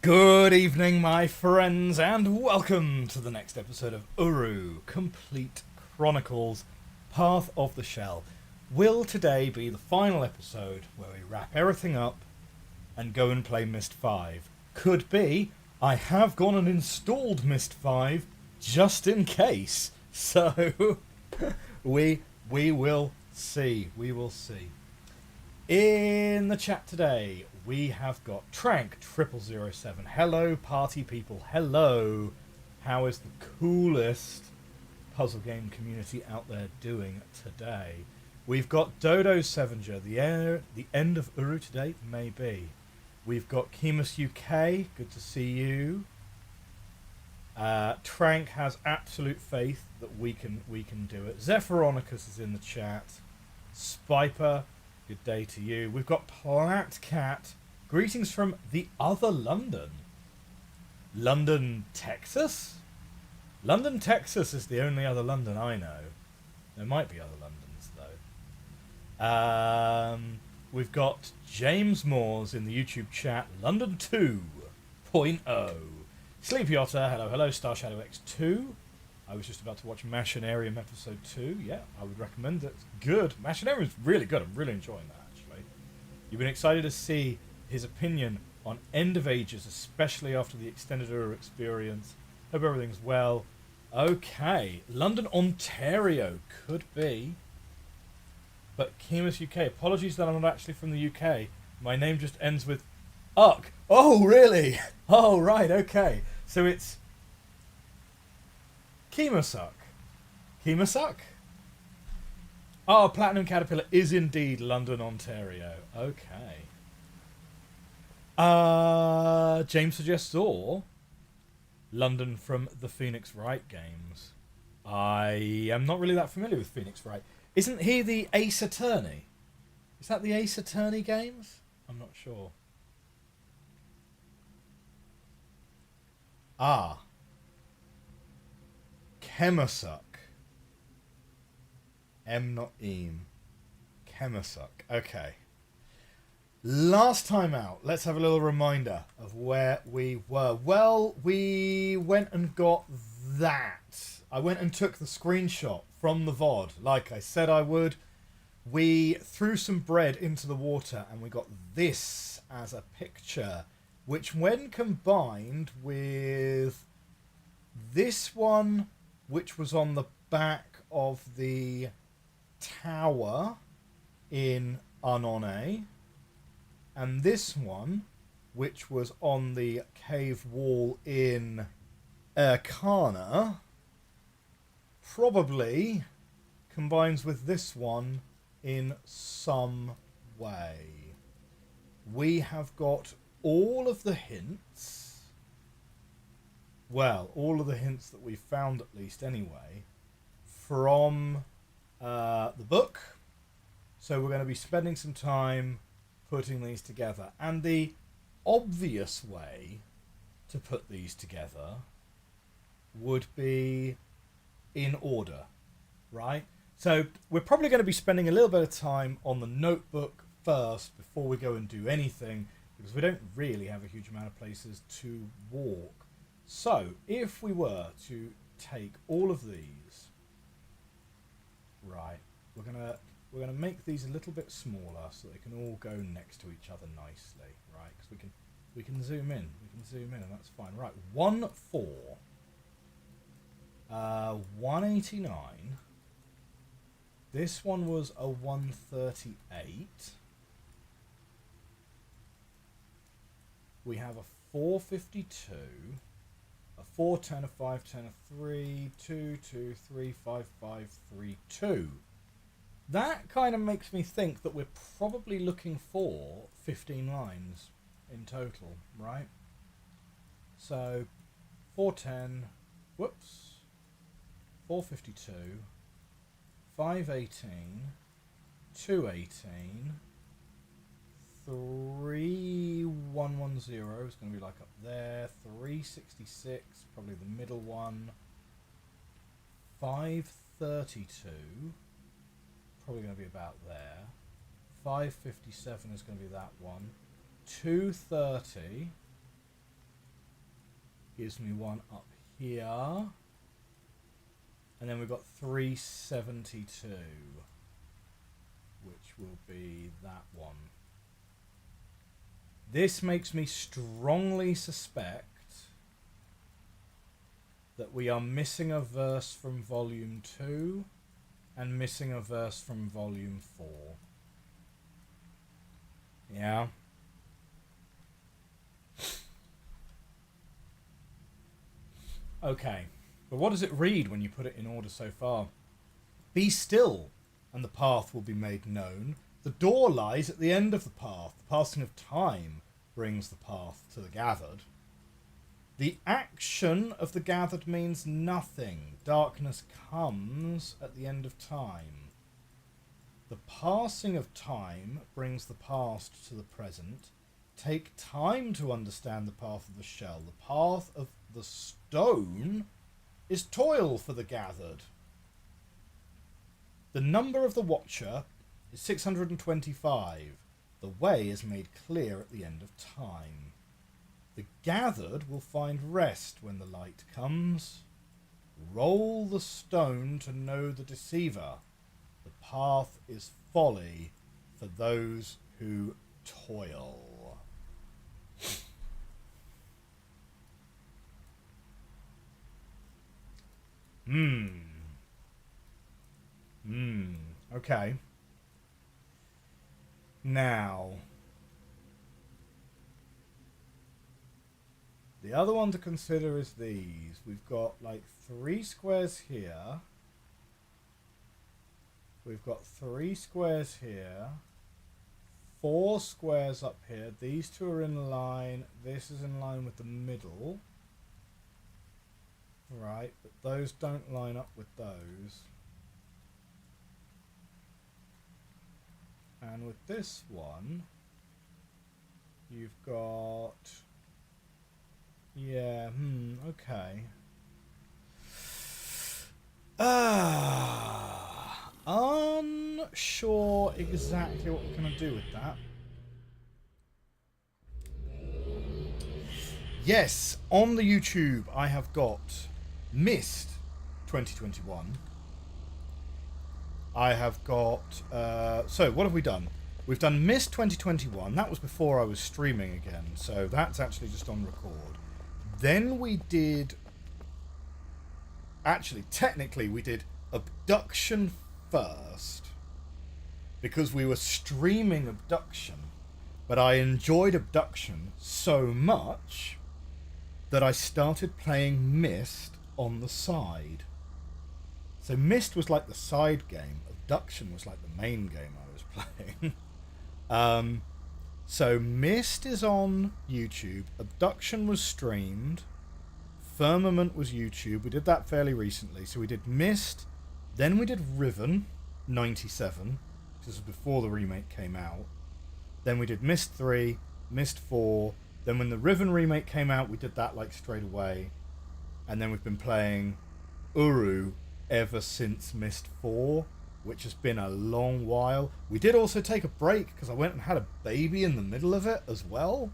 Good evening, my friends, and welcome to the next episode of Uru Complete Chronicles Path of the Shell. Will today be the final episode where we wrap everything up and go and play Myst 5? Could be. I have gone and installed Myst 5 just in case. So we will see. We will see. In the chat today, we have got Trank0007. Hello, party people. Hello. How is the coolest puzzle game community out there doing today? We've got Dodo Sevenger. The end of Uru today? Maybe. We've got Kemus UK. Good to see you. Trank has absolute faith that we can do it. Zephyronicus is in the chat. Spiper. Good day to you. We've got Platcat. Greetings from the other London. London, Texas? London, Texas is the only other London I know. There might be other Londons, though. We've got James Moores in the YouTube chat. London 2.0. Sleepy Otter. Hello, hello. Star Shadow X2. I was just about to watch Machinarium episode 2. Yeah, I would recommend it. It's good. Machinarium is really good. I'm really enjoying that, actually. You've been excited to see his opinion on End of Ages, especially after the extended Uru experience. Hope everything's well. Okay. London, Ontario. Could be. But Kemus UK. Apologies that I'm not actually from the UK. My name just ends with Uck. Oh, really? Oh, right. Okay. So it's Kemusuk. Kemusuk? Oh, Platinum Caterpillar is indeed London, Ontario. Okay. James suggests or London from the Phoenix Wright games. I am not really that familiar with Phoenix Wright. Isn't he the Ace Attorney? Is that the Ace Attorney games? I'm not sure. Ah. Kemusuk. M not Eam. Kemusuk. Okay. Last time out, let's have a little reminder of where we were. Well, we went and got that. I went and took the screenshot from the VOD, like I said I would. We threw some bread into the water and we got this as a picture, which when combined with this one, which was on the back of the tower in Anone, and this one, which was on the cave wall in Erkana, probably combines with this one in some way. We have got all of the hints. Well, all of the hints that we found, at least anyway, from the book. So we're going to be spending some time putting these together. And the obvious way to put these together would be in order, right? So we're probably going to be spending a little bit of time on the notebook first before we go and do anything, because we don't really have a huge amount of places to walk. So if we were to take all of these, right, we're gonna make these a little bit smaller so they can all go next to each other nicely, right? Because we can zoom in, and that's fine. Right, 189. This one was a 138. We have a 452, a 410, a 510, a 3, 2, 2, 3, 5, 5, 3, 2. That kind of makes me think that we're probably looking for 15 lines in total, right? So 410, whoops, 452, 518, 218, 3110 is going to be like up there, 366, probably the middle one, 532, probably going to be about there, 557 is going to be that one, 230, gives me one up here. And then we've got 372, which will be that one. This makes me strongly suspect that we are missing a verse from Volume 2 and missing a verse from Volume 4. Yeah. Okay. But what does it read when you put it in order so far? Be still, and the path will be made known. The door lies at the end of the path. The passing of time brings the path to the gathered. The action of the gathered means nothing. Darkness comes at the end of time. The passing of time brings the past to the present. Take time to understand the path of the shell. The path of the stone is toil for the gathered. The number of the watcher is 625. The way is made clear at the end of time. The gathered will find rest when the light comes. Roll the stone to know the deceiver. The path is folly for those who toil. Okay. Now, the other one to consider is these. We've got like 3 squares here. We've got 3 squares here. 4 squares up here. These two are in line. This is in line with the middle. Right, but those don't line up with those. And with this one, you've got... Yeah, okay. Unsure exactly what we're going to do with that. Yes, on the YouTube I have got Myst 2021. I have got... so, what have we done? We've done Myst 2021. That was before I was streaming again, so that's actually just on record. Then we did... Actually, technically, we did Abduction first, because we were streaming Abduction, but I enjoyed Abduction so much that I started playing Myst on the side. So Myst was like the side game. Abduction was like the main game I was playing. So Myst is on YouTube. Abduction was streamed. Firmament was YouTube. We did that fairly recently. So we did Myst. Then we did Riven 97. This was before the remake came out. Then we did Myst 3, Myst 4. Then when the Riven remake came out, we did that like straight away. And then we've been playing Uru ever since Myst 4, which has been a long while. We did also take a break because I went and had a baby in the middle of it as well.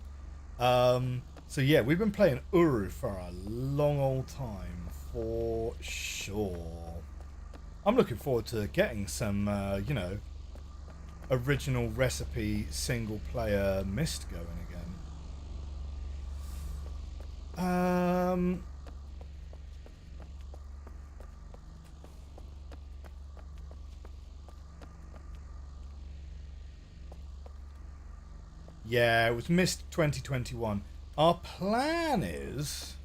So yeah, we've been playing Uru for a long old time, for sure. I'm looking forward to getting some, you know, original recipe single player Myst going again. Yeah, it was Myst 2021. Our plan is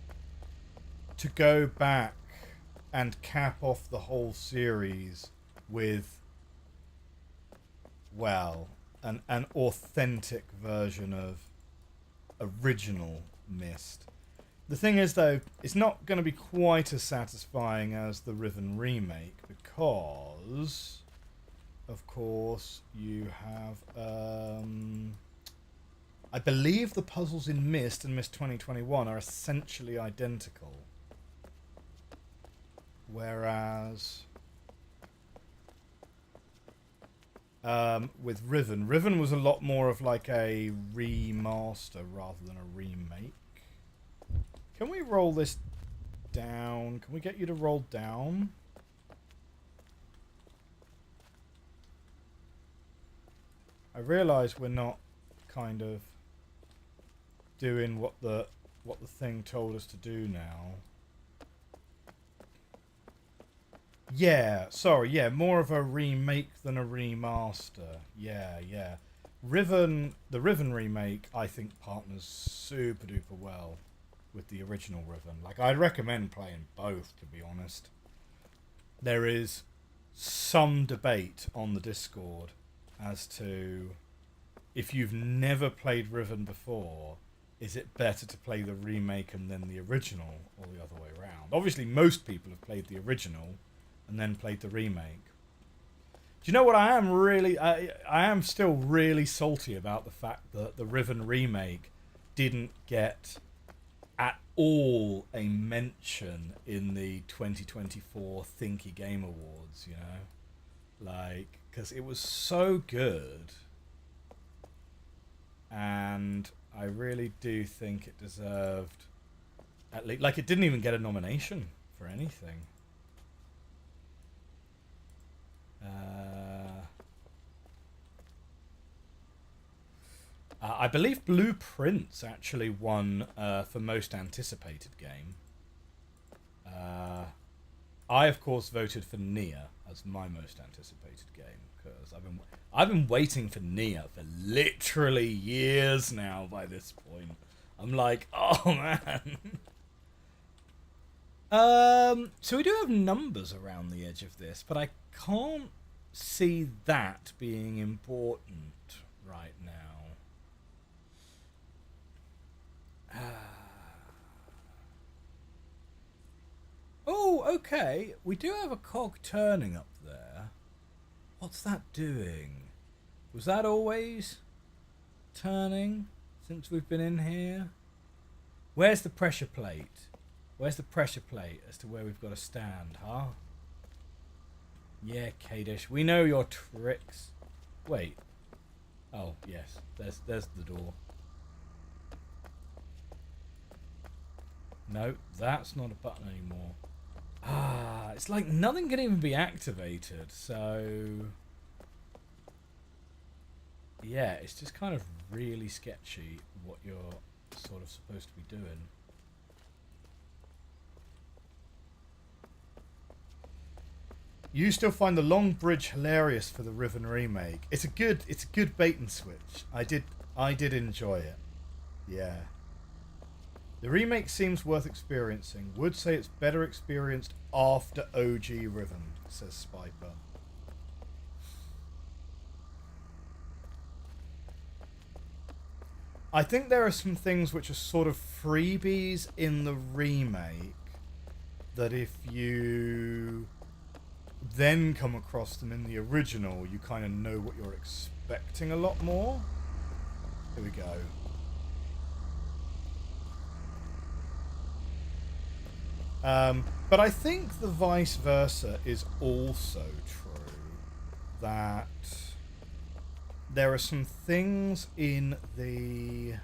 to go back and cap off the whole series with, well, an authentic version of original Myst. The thing is, though, it's not going to be quite as satisfying as the Riven remake because, of course, you have... I believe the puzzles in Myst and Myst 2021 are essentially identical. Whereas... with Riven was a lot more of like a remaster rather than a remake. Can we roll this down? Can we get you to roll down? I realise we're not kind of doing what the thing told us to do now. Yeah, sorry, yeah, more of a remake than a remaster. Yeah, yeah. The Riven remake, I think, partners super duper well with the original Riven. Like, I'd recommend playing both, to be honest. There is some debate on the Discord as to, if you've never played Riven before, is it better to play the remake and then the original, or the other way around? Obviously, most people have played the original and then played the remake. Do you know what I am really... I am still really salty about the fact that the Riven remake didn't get at all a mention in the 2024 Thinky Game Awards, you know? Like, because it was so good. And I really do think it deserved... at least, like, it didn't even get a nomination for anything. I believe Blueprints actually won for most anticipated game. I, of course, voted for Nier as my most anticipated game because I've been waiting for Nier for literally years now. By this point, I'm like, oh man. So we do have numbers around the edge of this, but I can't see that being important right now. Oh, okay. We do have a cog turning up there. What's that doing? Was that always turning since we've been in here? Where's the pressure plate? Where's the pressure plate as to where we've got to stand, huh? Yeah, Kadish, we know your tricks. Wait. Oh, yes. There's the door. No, that's not a button anymore. Ah, it's like nothing can even be activated, so... yeah, it's just kind of really sketchy what you're sort of supposed to be doing. You still find the long bridge hilarious for the Riven remake. It's a good bait and switch. I did enjoy it. Yeah. The remake seems worth experiencing. Would say it's better experienced after OG Riven, says Spiper. I think there are some things which are sort of freebies in the remake that if you then come across them in the original, you kind of know what you're expecting a lot more. Here we go. But I think the vice versa is also true. That there are some things in the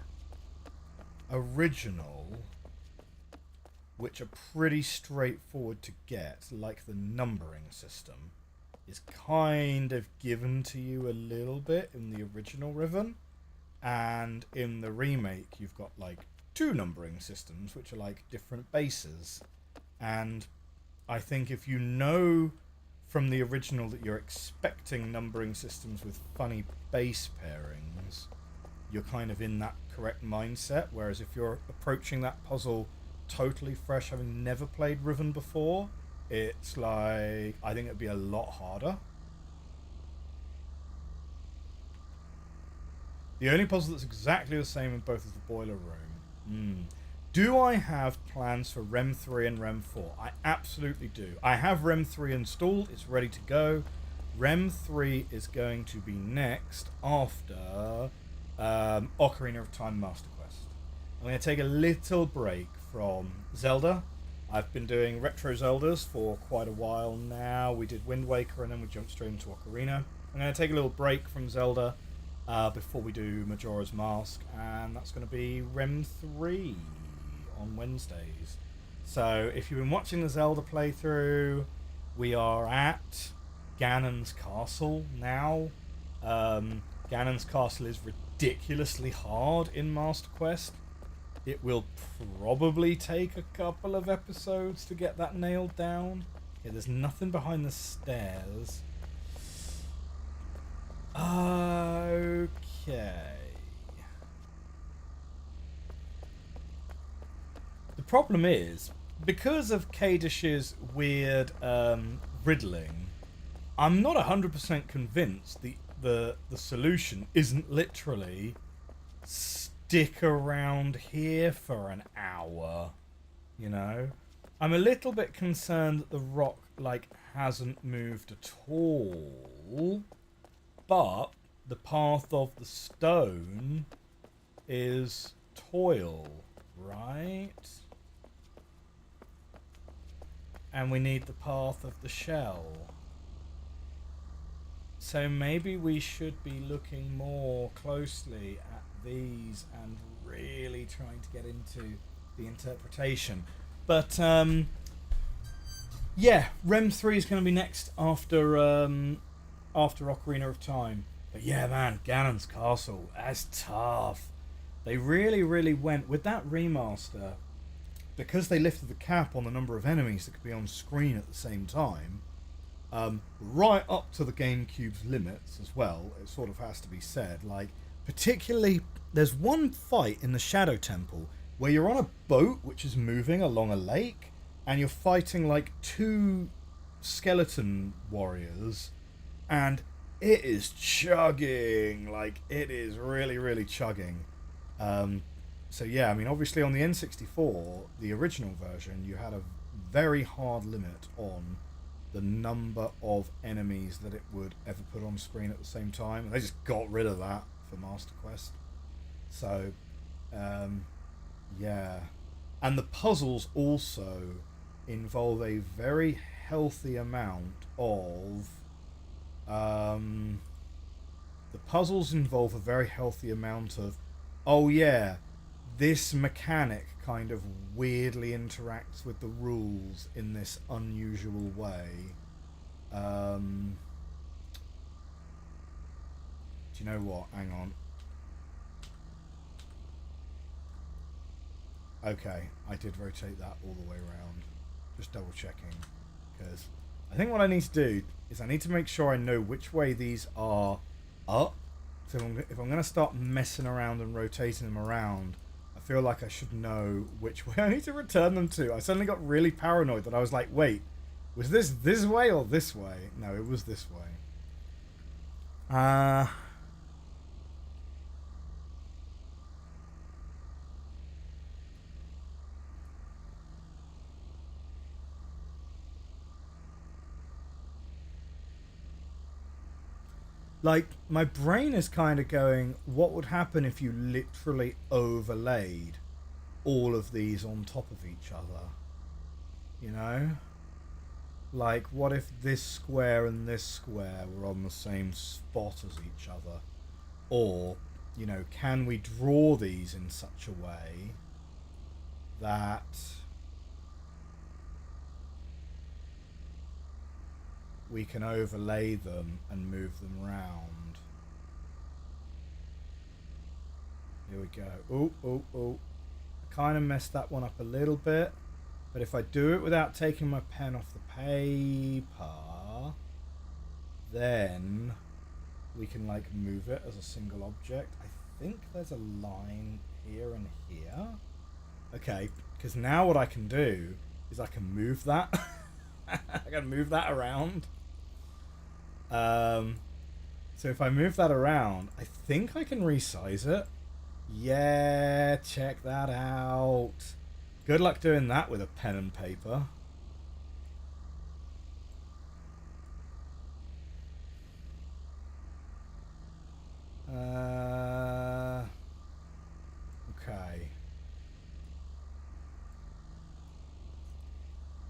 original which are pretty straightforward to get, like the numbering system is kind of given to you a little bit in the original Riven, and in the remake you've got like two numbering systems which are like different bases. And I think if you know from the original that you're expecting numbering systems with funny base pairings, you're kind of in that correct mindset, whereas if you're approaching that puzzle totally fresh, having never played Riven before, it's like, I think it'd be a lot harder. The only puzzle that's exactly the same in both is the boiler room. Do I have plans for Rem 3 and Rem 4? I absolutely do. I have Rem 3 installed. It's ready to go. Rem 3 is going to be next after Ocarina of Time Master Quest. I'm going to take a little break from Zelda. I've been doing retro Zeldas for quite a while now. We did Wind Waker and then we jumped straight into Ocarina. I'm going to take a little break from Zelda before we do Majora's Mask, and that's going to be Rem 3 on Wednesdays. So if you've been watching the Zelda playthrough, we are at Ganon's castle now. Ganon's castle is ridiculously hard in Master Quest. It will probably take a couple of episodes to get that nailed down. Okay, there's nothing behind the stairs. Okay. The problem is, because of Kadish's weird riddling, I'm not 100% convinced the solution isn't literally stick around here for an hour, you know? I'm a little bit concerned that the rock, like, hasn't moved at all, but the path of the stone is toil, right? And we need the path of the shell. So maybe we should be looking more closely at these and really trying to get into the interpretation. But yeah, Rem 3 is going to be next after Ocarina of Time. But yeah, man, Ganon's castle, that's tough. They really went with that remaster, because they lifted the cap on the number of enemies that could be on screen at the same time, right up to the GameCube's limits as well. It sort of has to be said. Like, particularly, there's one fight in the Shadow Temple where you're on a boat which is moving along a lake, and you're fighting like two skeleton warriors, and it is chugging. Like, it is really chugging. So yeah, I mean, obviously on the N64, the original version, you had a very hard limit on the number of enemies that it would ever put on screen at the same time. They just got rid of that for Master Quest. So, yeah. And the puzzles also involve a very healthy amount of... the puzzles involve a very healthy amount of, oh yeah, this mechanic kind of weirdly interacts with the rules in this unusual way. Do you know what? Hang on. Okay, I did rotate that all the way around. Just double checking. Because I think what I need to do is I need to make sure I know which way these are up. So if I'm going to start messing around and rotating them around, I feel like I should know which way I need to return them to. I suddenly got really paranoid that I was like, wait, was this way or this way? No, it was this way. Like, my brain is kind of going, what would happen if you literally overlaid all of these on top of each other? You know? Like, what if this square and this square were on the same spot as each other? Or, you know, can we draw these in such a way that we can overlay them and move them around? Here we go. Oh. I kind of messed that one up a little bit. But if I do it without taking my pen off the paper, then we can like move it as a single object. I think there's a line here and here. Okay, because now what I can do is I can move that. I can move that around. So if I move that around, I think I can resize it. Yeah, check that out. Good luck doing that with a pen and paper. Okay.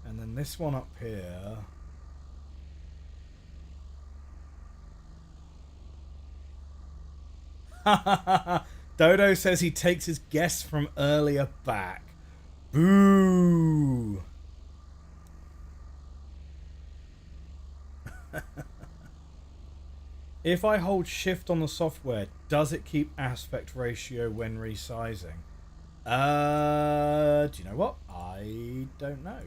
And then this one up here. Dodo says he takes his guess from earlier back. Boo! If I hold shift on the software, does it keep aspect ratio when resizing? Do you know what? I don't know.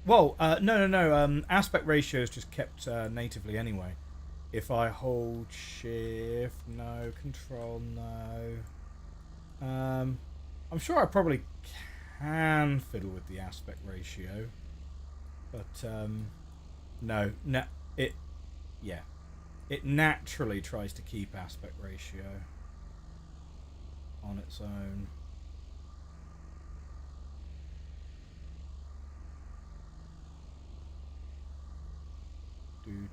Well, no. Aspect ratio is just kept natively anyway. If I hold shift, no. Control, no. I'm sure I probably can fiddle with the aspect ratio, but no, it naturally tries to keep aspect ratio on its own. Do.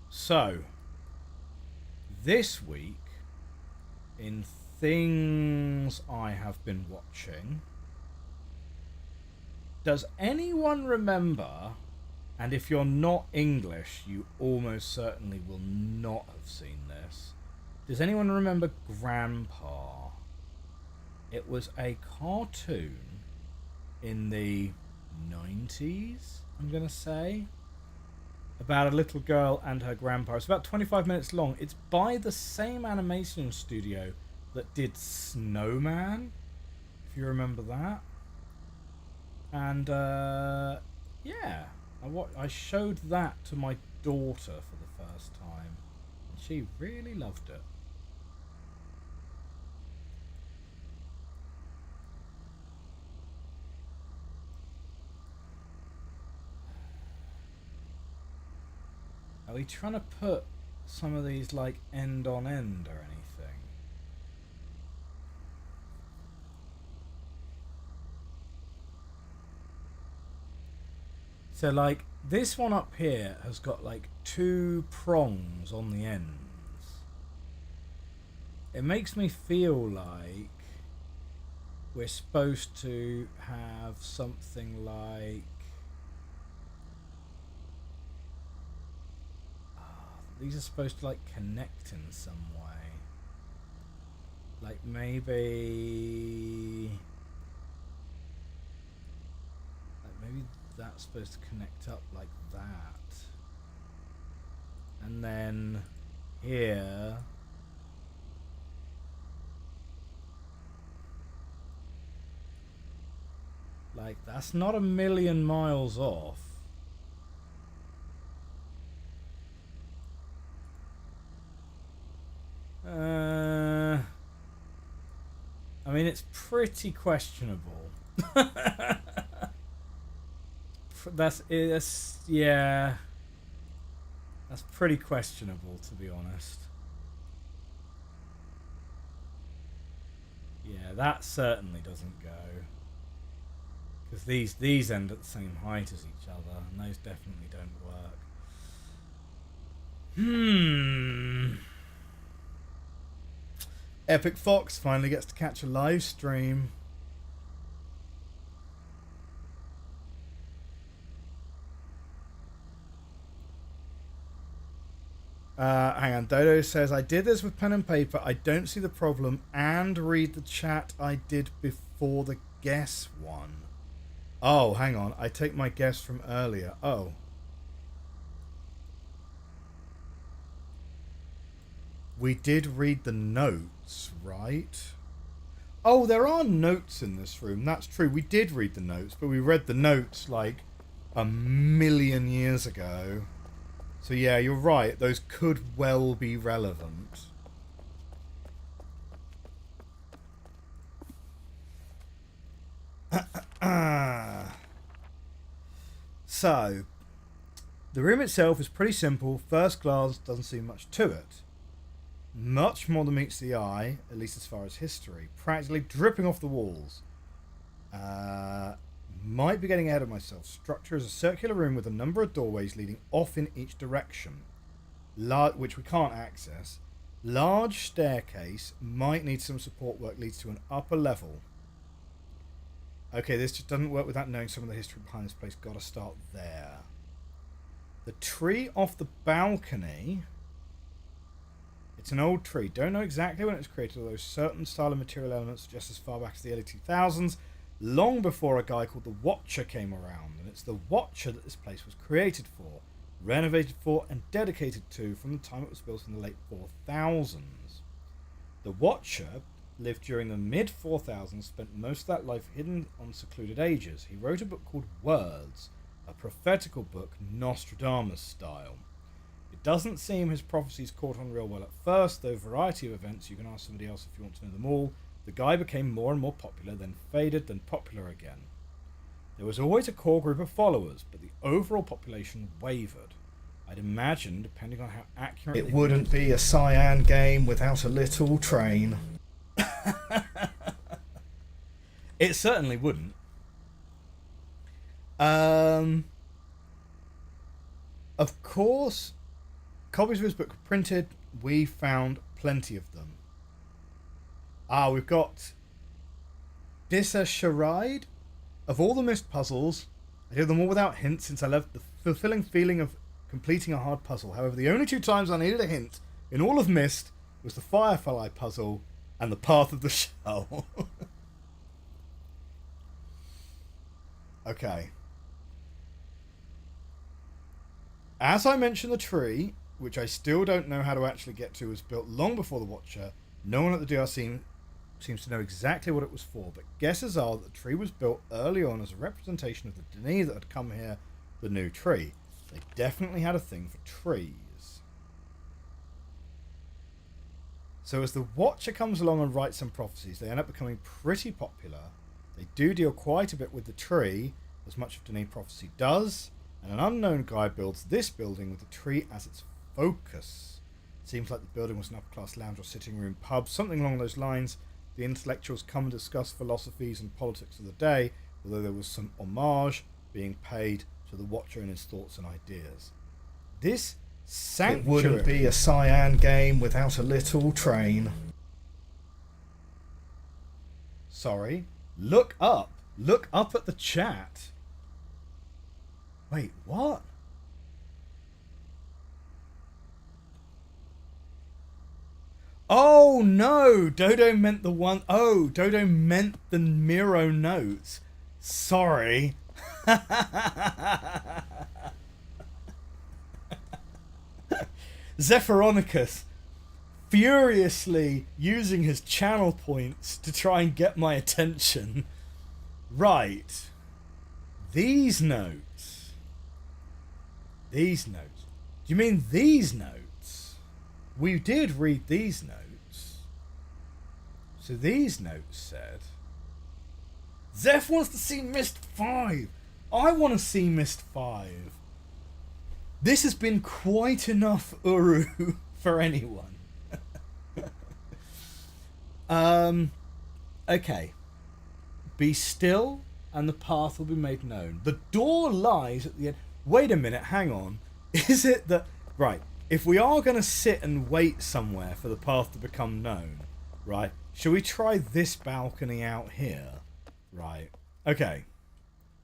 So, this week, in things I have been watching, does anyone remember, and if you're not English, you almost certainly will not have seen this, does anyone remember Grandpa? It was a cartoon in the 90s, I'm going to say, about a little girl and her grandpa. It's about 25 minutes long. It's by the same animation studio that did Snowman, if you remember that. And yeah, I showed that to my daughter for the first time, and she really loved it. Are we trying to put some of these like end on end or anything? So like this one up here has got like 2 prongs on the ends. It makes me feel like we're supposed to have something like these are supposed to like connect in some way. Like maybe that's supposed to connect up like that. And then here like that's not a million miles off. I mean, it's pretty questionable. Yeah. That's pretty questionable, to be honest. Yeah, that certainly doesn't go. Because these end at the same height as each other, and those definitely don't work. Epic Fox finally gets to catch a live stream. Hang on, Dodo says, I did this with pen and paper. I don't see the problem. And read the chat I did before the guess one. Oh, hang on. I take my guess from earlier. Oh. We did read the notes, right? Oh, there are notes in this room. That's true. We did read the notes, but we read the notes like a million years ago. So yeah, you're right. Those could well be relevant. So, the room itself is pretty simple. First glance doesn't seem much to it. Much more than meets the eye, at least as far as history. Practically dripping off the walls. Might be getting ahead of myself. Structure is a circular room with a number of doorways leading off in each direction, which we can't access. Large staircase. Might need some support work. Leads to an upper level. Okay, this just doesn't work without knowing some of the history behind this place. Gotta start there. The tree off the balcony It's an old tree. Don't know exactly when it was created, although certain style and material elements just as far back as the early 2000s, long before a guy called the Watcher came around. And it's the Watcher that this place was created for, renovated for, and dedicated to from the time it was built in the late 4000s. The Watcher lived during the mid 4000s, spent most of that life hidden on secluded ages. He wrote a book called Words, a prophetical book, Nostradamus style. It doesn't seem his prophecies caught on real well at first, though variety of events, you can ask somebody else if you want to know them all. The guy became more and more popular, then faded, then popular again. There was always a core group of followers, but the overall population wavered. I'd imagine, depending on how accurate... It wouldn't be a cyan game without a little train. It certainly wouldn't. Of course, copies of his book were printed. We found plenty of them. We've got Dissa Charade. Of all the Myst puzzles, I did them all without hints since I loved the fulfilling feeling of completing a hard puzzle. However, the only two times I needed a hint in all of Myst was the Firefly puzzle and the Path of the Shell. Okay. As I mentioned, the tree, which I still don't know how to actually get to, was built long before the Watcher. No one at the DRC seems to know exactly what it was for, but guesses are that the tree was built early on as a representation of the D'ni that had come here, the new tree. They definitely had a thing for trees. So as the Watcher comes along and writes some prophecies, they end up becoming pretty popular. They do deal quite a bit with the tree, as much of D'ni prophecy does, and an unknown guy builds this building with the tree as its focus. Seems like the building was an upper-class lounge or sitting room pub, something along those lines. The intellectuals come and discuss philosophies and politics of the day, although there was some homage being paid to the Watcher and his thoughts and ideas. This sanctuary... It wouldn't be a cyan game without a little train. Sorry. Look up. Look up at the chat. Wait, what? Oh no! Dodo meant the one... Oh, Dodo meant the Miro notes. Sorry. Zephyronicus furiously using his channel points to try and get my attention. Right. These notes. These notes. Do you mean these notes? We did read these notes. So these notes said... Zeph wants to see Myst 5. I want to see Myst 5. This has been quite enough Uru for anyone. Okay. Be still and the path will be made known. The door lies at the end. Wait a minute, hang on. Is it that... Right, if we are going to sit and wait somewhere for the path to become known, right, shall we try this balcony out here? Right. Okay.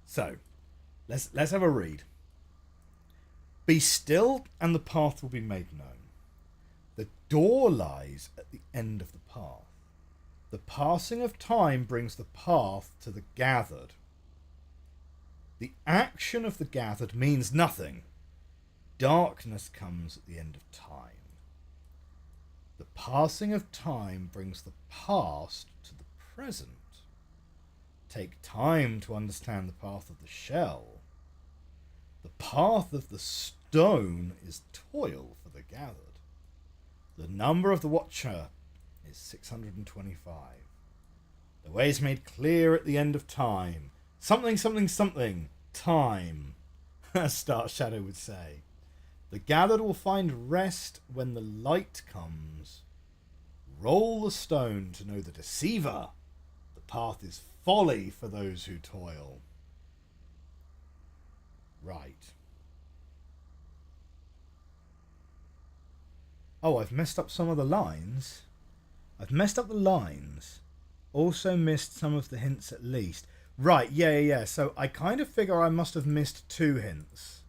So, let's have a read. Be still and the path will be made known. The door lies at the end of the path. The passing of time brings the path to the gathered. The action of the gathered means nothing. Darkness comes at the end of time. The passing of time brings the past to the present. Take time to understand the path of the shell. The path of the stone is toil for the gathered. The number of the Watcher is 625. The way is made clear at the end of time. Something, something, something. Time. Stark Shadow would say. The gathered will find rest when the light comes. Roll the stone to know the deceiver. The path is folly for those who toil. Right. Oh, I've messed up some of the lines. I've messed up the lines. Also missed some of the hints at least. Right, yeah. So I kind of figure I must have missed 2 hints.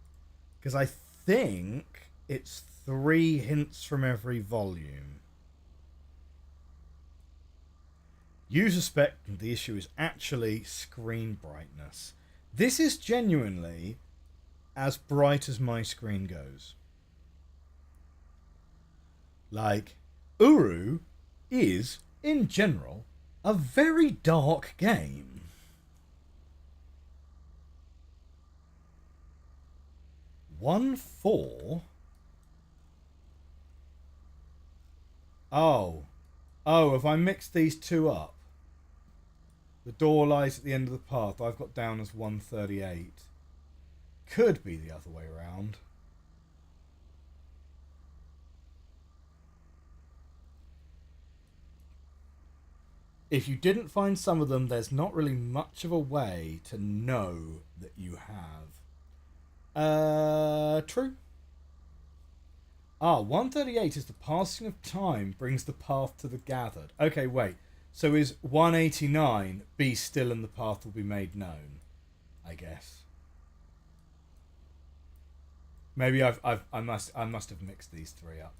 Because I think It's 3 hints from every volume. You suspect the issue is actually screen brightness. This is genuinely as bright as my screen goes. Like, Uru is, in general, a very dark game. One four. Oh, have I mixed these two up? The door lies at the end of the path. I've got down as 138. Could be the other way around. If you didn't find some of them, there's not really much of a way to know that you have. True. 138 is the passing of time brings the path to the gathered. Okay, wait. So is 189 be still and the path will be made known? I guess. Maybe I must have mixed these three up.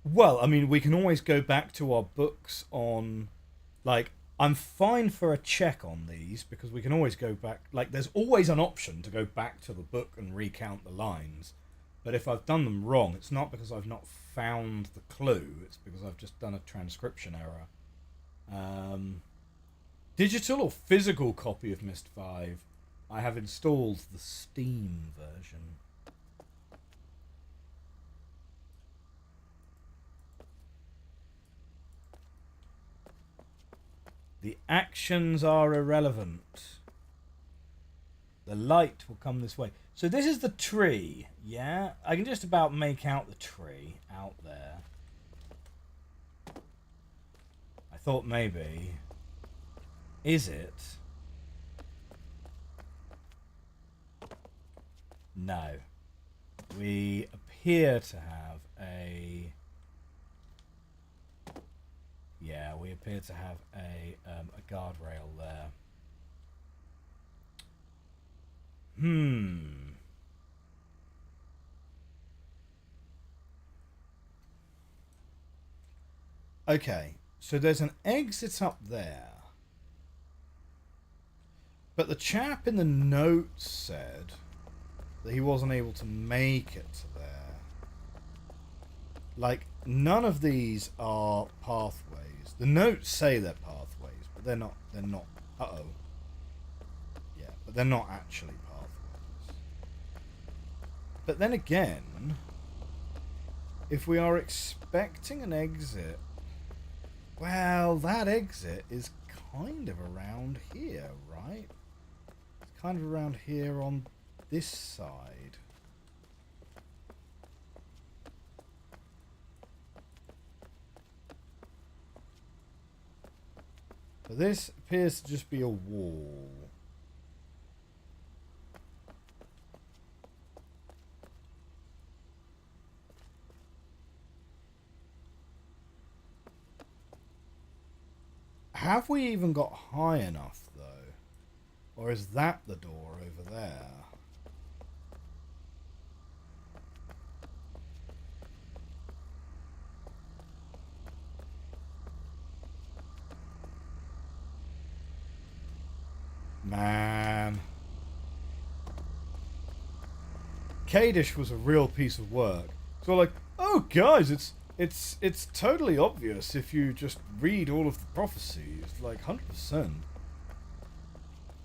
Well, I mean, we can always go back to our books on, like, I'm fine for a check on these because we can always go back. Like, there's always an option to go back to the book and recount the lines. But if I've done them wrong, it's not because I've not found the clue. It's because I've just done a transcription error. Digital or physical copy of Myst 5? I have installed the Steam version. The actions are irrelevant. The light will come this way. So this is the tree, yeah? I can just about make out the tree out there. I thought maybe... Is it? No. We appear to have a... Yeah, we appear to have a guardrail there. Okay, so there's an exit up there. But the chap in the notes said that he wasn't able to make it to there. Like, none of these are pathways. The notes say they're pathways, but they're not. Uh-oh. Yeah, but they're not actually pathways. But then again, if we are expecting an exit, well, that exit is kind of around here, right? It's kind of around here on this side. But this appears to just be a wall. Have we even got high enough, though? Or is that the door over there? Man. Kadish was a real piece of work. So like, oh guys, it's totally obvious if you just read all of the prophecies, like 100%.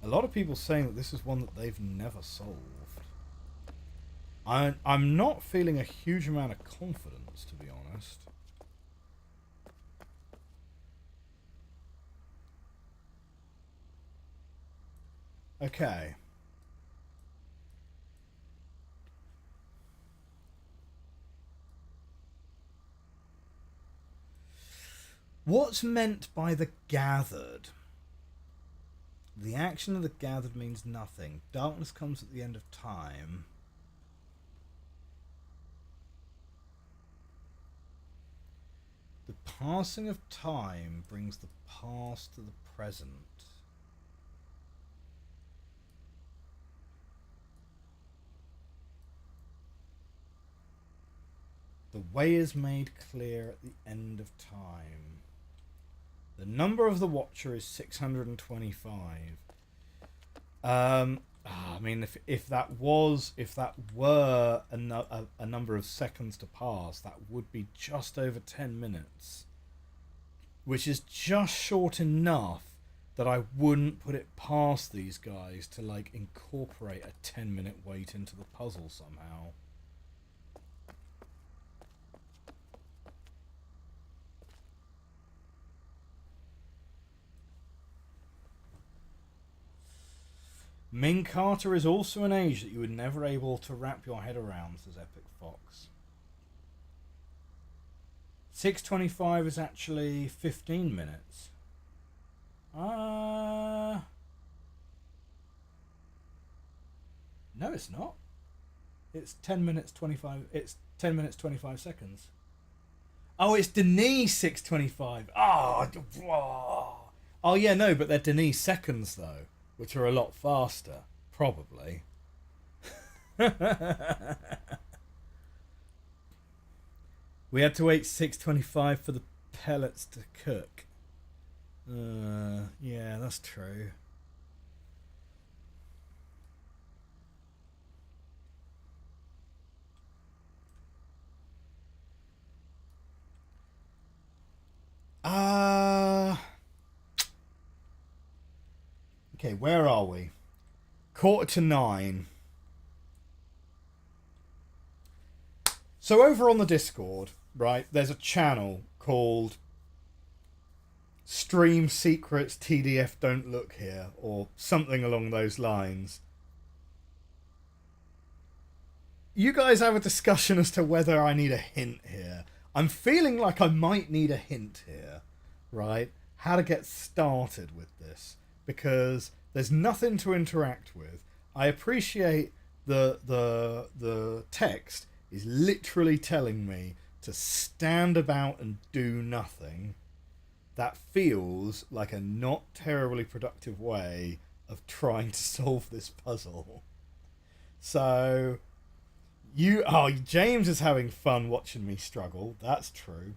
A lot of people saying that this is one that they've never solved. I'm not feeling a huge amount of confidence, to be honest. Okay. What's meant by the gathered? The action of the gathered means nothing. Darkness comes at the end of time. The The passing of time brings the past to the present. The way is made clear at the end of time. The number of the Watcher is 625. I mean, if that were a number of seconds to pass, that would be just over 10 minutes, which is just short enough that I wouldn't put it past these guys to like incorporate a 10-minute wait into the puzzle somehow. Ming Carter is also an age that you were never able to wrap your head around, says Epic Fox. 6:25 is actually 15 minutes. No, it's not. It's 10 minutes 25. It's 10 minutes 25 seconds. Oh, it's Denis 6:25. Oh yeah, no, but they're Denis seconds though, which are a lot faster, probably. We had to wait 6:25 for the pellets to cook. Yeah, that's true. Okay, where are we? 8:45. So over on the Discord, right, there's a channel called Stream Secrets TDF Don't Look Here, or something along those lines. You guys have a discussion as to whether I need a hint here. I'm feeling like I might need a hint here, right? How to get started with this, because there's nothing to interact with. I appreciate the text is literally telling me to stand about and do nothing. That feels like a not terribly productive way of trying to solve this puzzle. So James is having fun watching me struggle. That's true.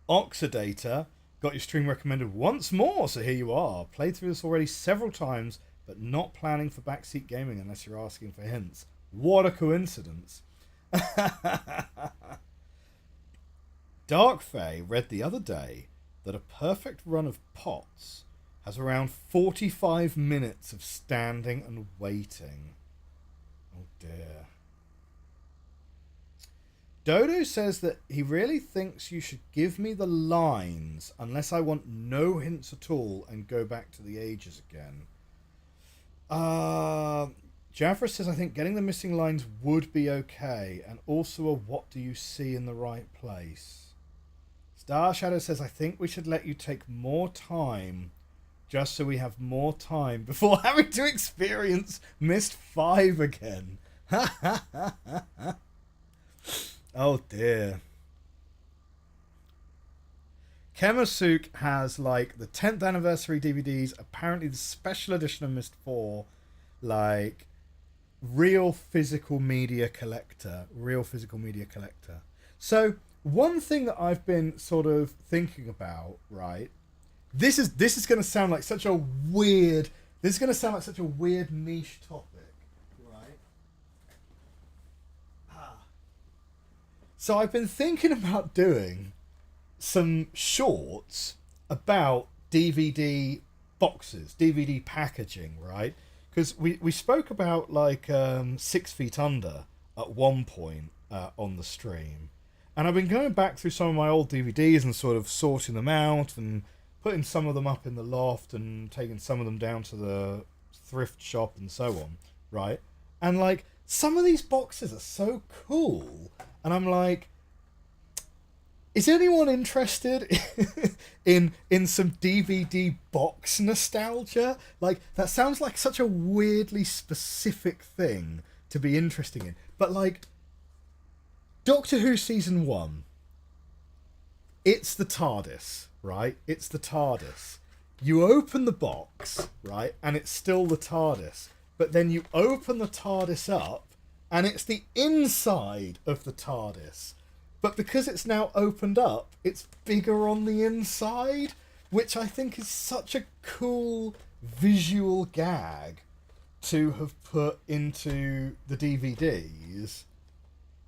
Oxidator got your stream recommended once more, so here you are. Played through this already several times, but not planning for backseat gaming unless you're asking for hints. What a coincidence. Dark Fae read the other day that a perfect run of POTS has around 45 minutes of standing and waiting. Oh dear. Dodo says that he really thinks you should give me the lines unless I want no hints at all and go back to the ages again. Jafra says I think getting the missing lines would be okay, and also a what do you see in the right place. Star Shadow says I think we should let you take more time just so we have more time before having to experience Mist 5 again. Oh dear. Kemasuk has like the 10th anniversary DVDs, apparently the special edition of Mist 4, like real physical media collector. So one thing that I've been sort of thinking about, right? This is going to sound like such a weird niche topic, right? So I've been thinking about doing some shorts about DVD boxes, DVD packaging, right? Because we spoke about like 6 Feet Under at one point on the stream, and I've been going back through some of my old DVDs and sort of sorting them out and putting some of them up in the loft and taking some of them down to the thrift shop and so on, right? And like some of these boxes are so cool, and I'm like, is anyone interested in some DVD box nostalgia? Like, that sounds like such a weirdly specific thing to be interesting in. But, like, Doctor Who Season 1, it's the TARDIS, right? It's the TARDIS. You open the box, right, and it's still the TARDIS. But then you open the TARDIS up, and it's the inside of the TARDIS. But because it's now opened up, it's bigger on the inside, which I think is such a cool visual gag to have put into the DVDs.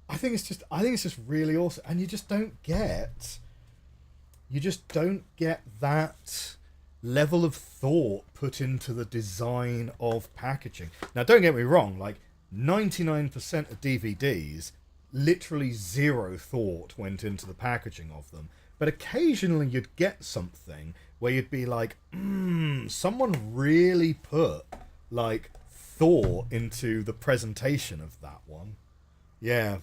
I think it's just really awesome, and you just don't get that level of thought put into the design of packaging. Now, don't get me wrong, like 99% of DVDs, literally zero thought went into the packaging of them. But occasionally you'd get something where you'd be like, someone really put like thought into the presentation of that one. Yeah.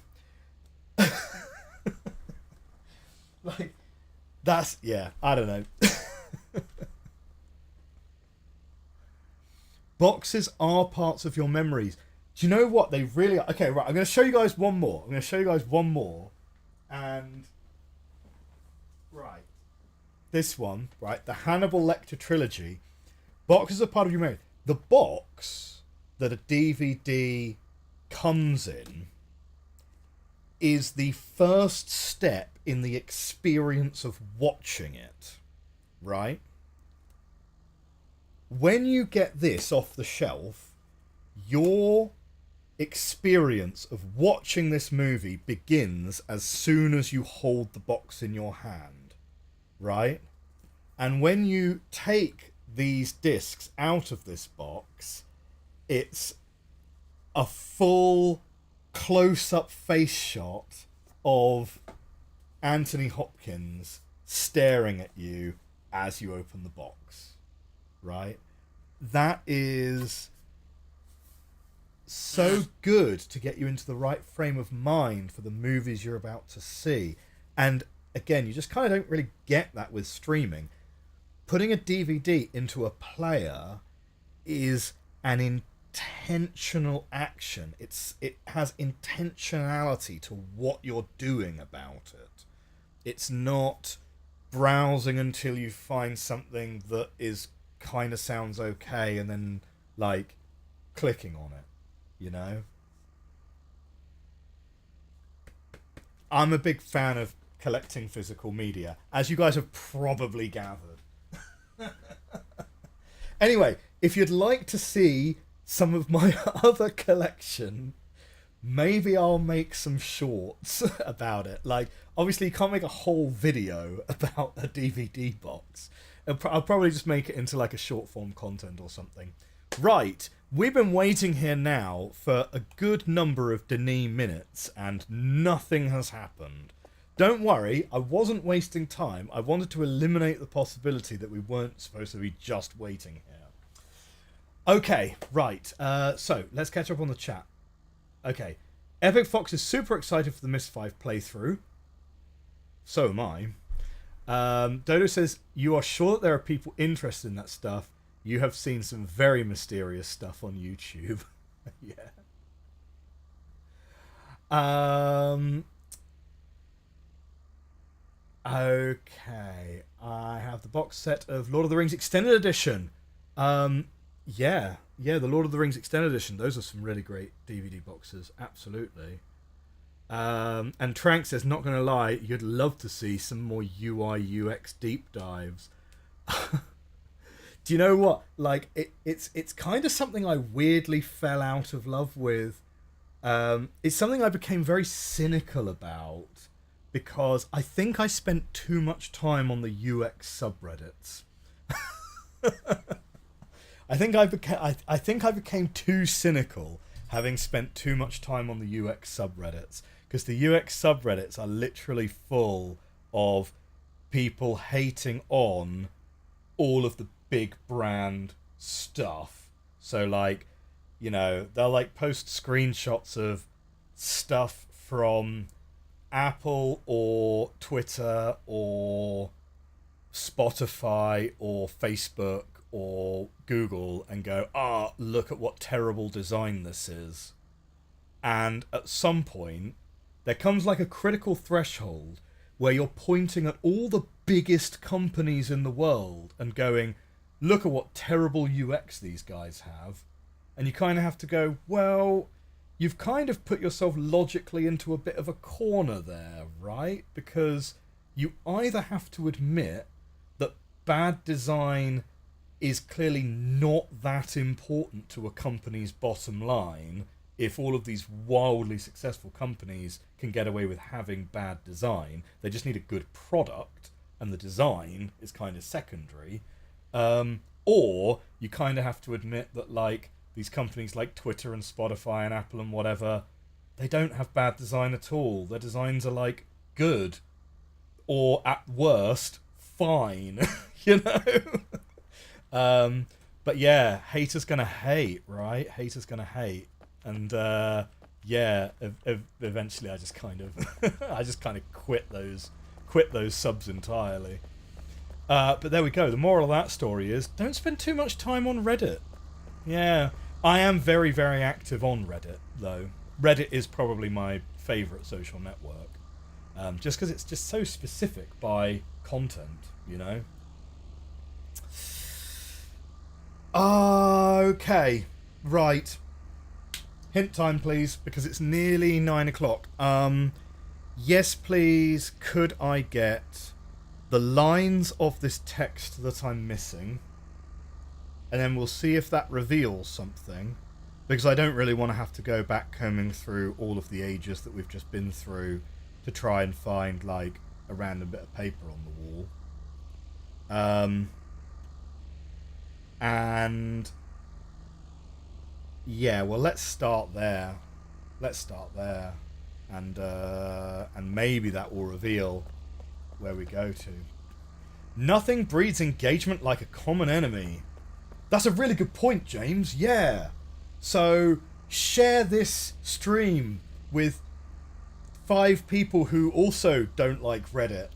Like, that's, yeah, I don't know. Boxes are parts of your memories. Do you know what? They really are. Okay, right, I'm going to show you guys one more. And, right. This one, right, the Hannibal Lecter trilogy. Boxes are part of your memory. The box that a DVD comes in is the first step in the experience of watching it, right? When you get this off the shelf, your experience of watching this movie begins as soon as you hold the box in your hand, right? And when you take these discs out of this box, it's a full close-up face shot of Anthony Hopkins staring at you as you open the box, right? That is so good to get you into the right frame of mind for the movies you're about to see. And again, you just kind of don't really get that with streaming. Putting a DVD into a player is an intentional action. It has intentionality to what you're doing about it. It's not browsing until you find something that is kind of sounds okay and then like clicking on it, you know? I'm a big fan of collecting physical media, as you guys have probably gathered. Anyway, if you'd like to see some of my other collection, maybe I'll make some shorts about it. Like, obviously you can't make a whole video about a DVD box. I'll probably just make it into like a short form content or something. Right, we've been waiting here now for a good number of Denis minutes and nothing has happened. Don't worry, I wasn't wasting time. I wanted to eliminate the possibility that we weren't supposed to be just waiting here. Okay, right, so let's catch up on the chat. Okay, Epic Fox is super excited for the Myst 5 playthrough. So am I. Dodo says, you are sure that there are people interested in that stuff? You have seen some very mysterious stuff on YouTube. Yeah. Okay, I have the box set of Lord of the Rings Extended Edition. Yeah, the Lord of the Rings Extended Edition. Those are some really great DVD boxes, absolutely. And Trank says, not going to lie, you'd love to see some more UI UX deep dives. Do you know what? Like, it's kind of something I weirdly fell out of love with. It's something I became very cynical about because I think I spent too much time on the UX subreddits. I think I became too cynical having spent too much time on the UX subreddits, because the UX subreddits are literally full of people hating on all of the big brand stuff. So like, you know, they'll like post screenshots of stuff from Apple or Twitter or Spotify or Facebook or Google and go, look at what terrible design this is. And at some point, there comes like a critical threshold where you're pointing at all the biggest companies in the world and going, look at what terrible UX these guys have. And you kind of have to go, well, you've kind of put yourself logically into a bit of a corner there, right? Because you either have to admit that bad design is clearly not that important to a company's bottom line if all of these wildly successful companies can get away with having bad design. They just need a good product, and the design is kind of secondary. Or you kind of have to admit that, like, these companies like Twitter and Spotify and Apple and whatever, they don't have bad design at all. Their designs are, like, good, or at worst, fine, you know? But yeah, haters gonna hate, right? Haters gonna hate. And yeah, eventually I just kind of quit those subs entirely. But there we go. The moral of that story is, don't spend too much time on Reddit. Yeah, I am very, very active on Reddit, though. Reddit is probably my favourite social network, just because it's just so specific by content, you know? Okay, right. Hint time, please, because it's nearly 9 o'clock. Yes, please, could I get the lines of this text that I'm missing? And then we'll see if that reveals something, because I don't really want to have to go back combing through all of the ages that we've just been through to try and find, like, a random bit of paper on the wall. And yeah, well, let's start there. And maybe that will reveal where we go to. Nothing breeds engagement like a common enemy. That's a really good point, James. Yeah. So share this stream with 5 people who also don't like Reddit.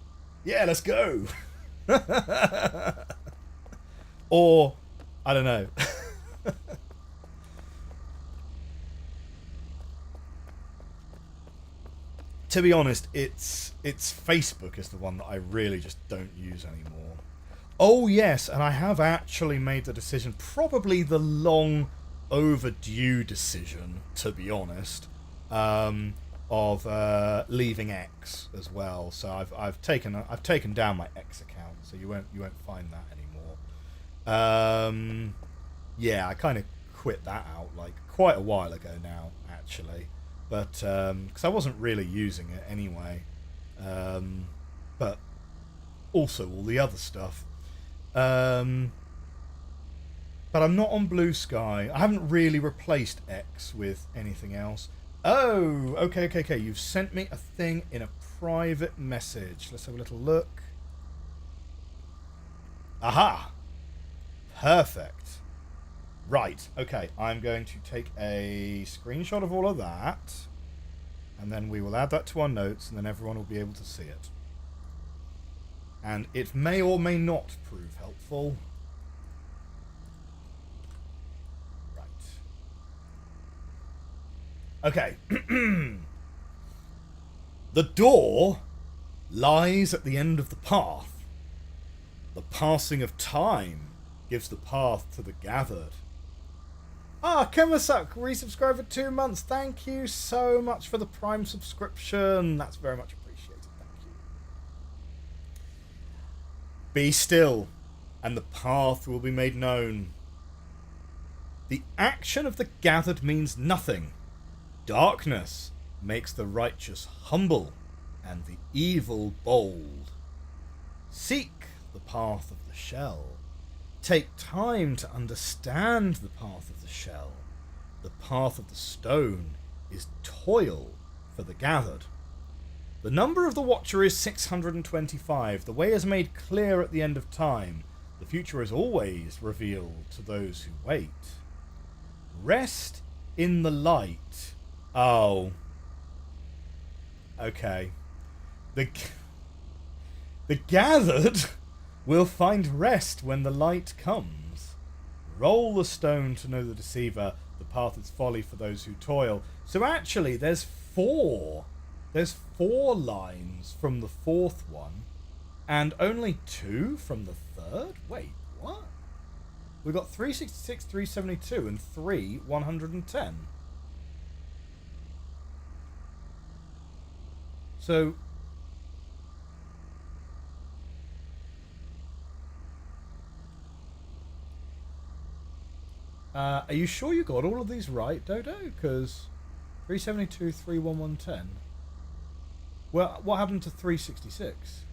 Yeah, let's go. Or, I don't know. To be honest, it's Facebook is the one that I really just don't use anymore. Oh yes, and I have actually made the decision, probably the long overdue decision, to be honest, of leaving X as well. So I've taken down my X account, so you won't find that anymore. Yeah, I kind of quit that out like quite a while ago now, actually. But because I wasn't really using it anyway, but also all the other stuff. But I'm not on Blue Sky. I haven't really replaced X with anything else. Oh, okay. You've sent me a thing in a private message. Let's have a little look. Aha! Perfect. Right, okay, I'm going to take a screenshot of all of that, and then we will add that to our notes, and then everyone will be able to see it. And it may or may not prove helpful. Right. Okay. The door lies at the end of the path. The passing of time gives the path to the gathered. Ah, Kemasak, resubscribe for 2 months. Thank you so much for the Prime subscription. That's very much appreciated. Thank you. Be still, and the path will be made known. The action of the gathered means nothing. Darkness makes the righteous humble, and the evil bold. Seek the path of the shell. Take time to understand the path of the shell. The path of the stone is toil for the gathered. The number of the Watcher is 625. The way is made clear at the end of time. The future is always revealed to those who wait. Rest in the light. Oh. Okay. The gathered will find rest when the light comes. Roll the stone to know the deceiver. The path is folly for those who toil. So actually, there's 4. There's 4 lines from the 4th one, and only 2 from the 3rd? Wait, what? We got 366, 372, and 3 110. So... are you sure you got all of these right, Dodo? Because 372, 3 110. Well, what happened to 366?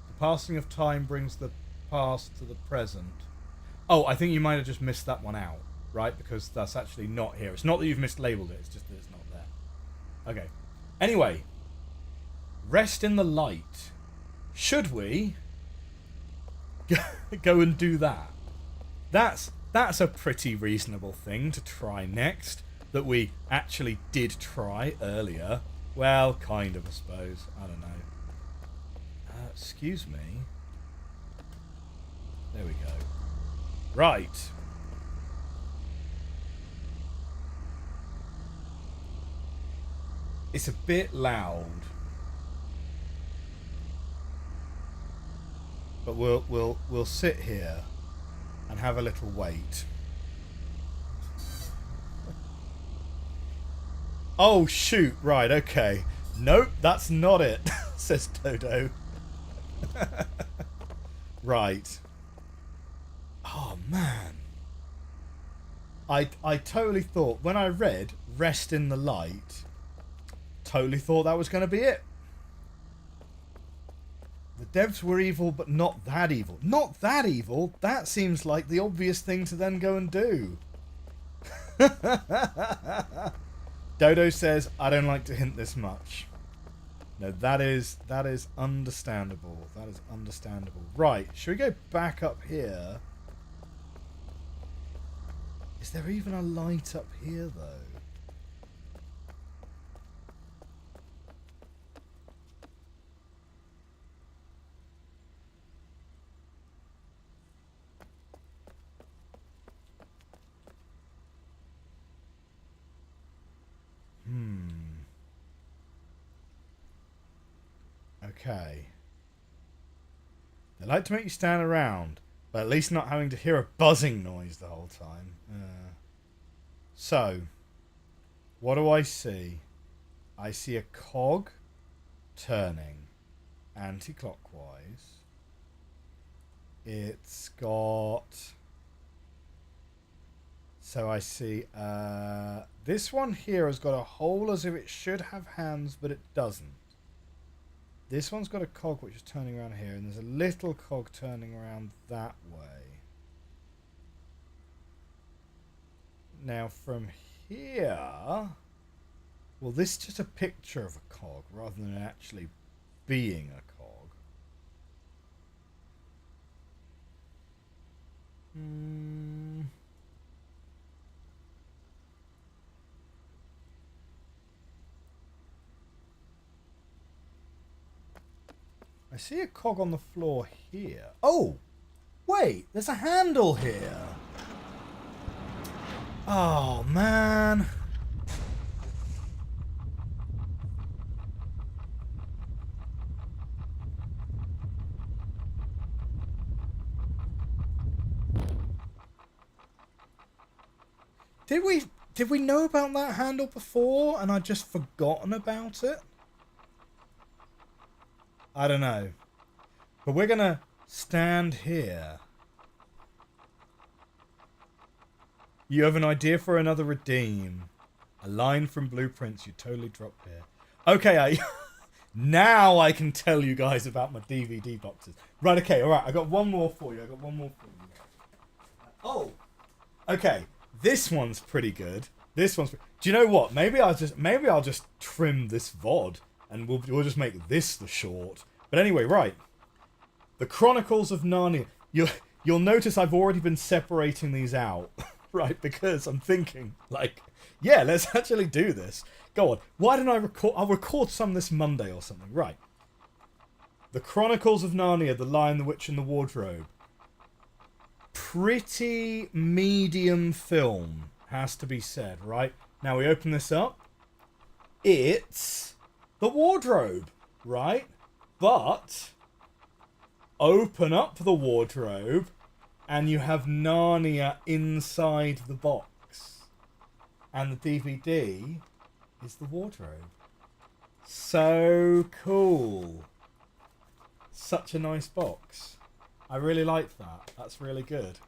The passing of time brings the past to the present. Oh, I think you might have just missed that one out, right? Because that's actually not here. It's not that you've mislabeled it, it's just that it's not there. Okay. Anyway. Rest in the light. Should we go and do that? That's a pretty reasonable thing to try next, that we actually did try earlier. Well, kind of, I suppose. I don't know. Excuse me. There we go. Right. It's a bit loud. But we'll sit here and have a little wait. Oh shoot, right, okay. Nope, that's not it, says Dodo. Right. Oh man. I totally thought, when I read Rest in the Light, totally thought that was going to be it. The devs were evil, but not that evil. Not that evil? That seems like the obvious thing to then go and do. Dodo says, I don't like to hint this much. No, that is understandable. That is understandable. Right, should we go back up here? Is there even a light up here, though? Okay. They like to make you stand around, but at least not having to hear a buzzing noise the whole time. So, what do I see? I see a cog turning anti-clockwise. It's got... So I see this one here has got a hole as if it should have hands, but it doesn't. This one's got a cog which is turning around here, and there's a little cog turning around that way. Now from here... Well, this is just a picture of a cog rather than actually being a cog. I see a cog on the floor here. Oh! Wait, there's a handle here. Oh, man. Did we know about that handle before and I'd just forgotten about it? I don't know. But we're going to stand here. You have an idea for another redeem. A line from Blueprints you totally dropped here. Okay, now I can tell you guys about my DVD boxes. Right, okay, alright, I got one more for you. Oh! Okay, this one's pretty good. Do you know what? Maybe I'll just trim this VOD. And we'll just make this the short. But anyway, right. The Chronicles of Narnia. You'll notice I've already been separating these out. Right, because I'm thinking, like, yeah, let's actually do this. Go on. Why don't I record... I'll record some this Monday or something. Right. The Chronicles of Narnia, The Lion, the Witch and the Wardrobe. Pretty medium film. has to be said, right? Now we open this up. It's the wardrobe, right? But open up the wardrobe and you have Narnia inside the box. And the DVD is the wardrobe. So cool. Such a nice box. I really like that. That's really good.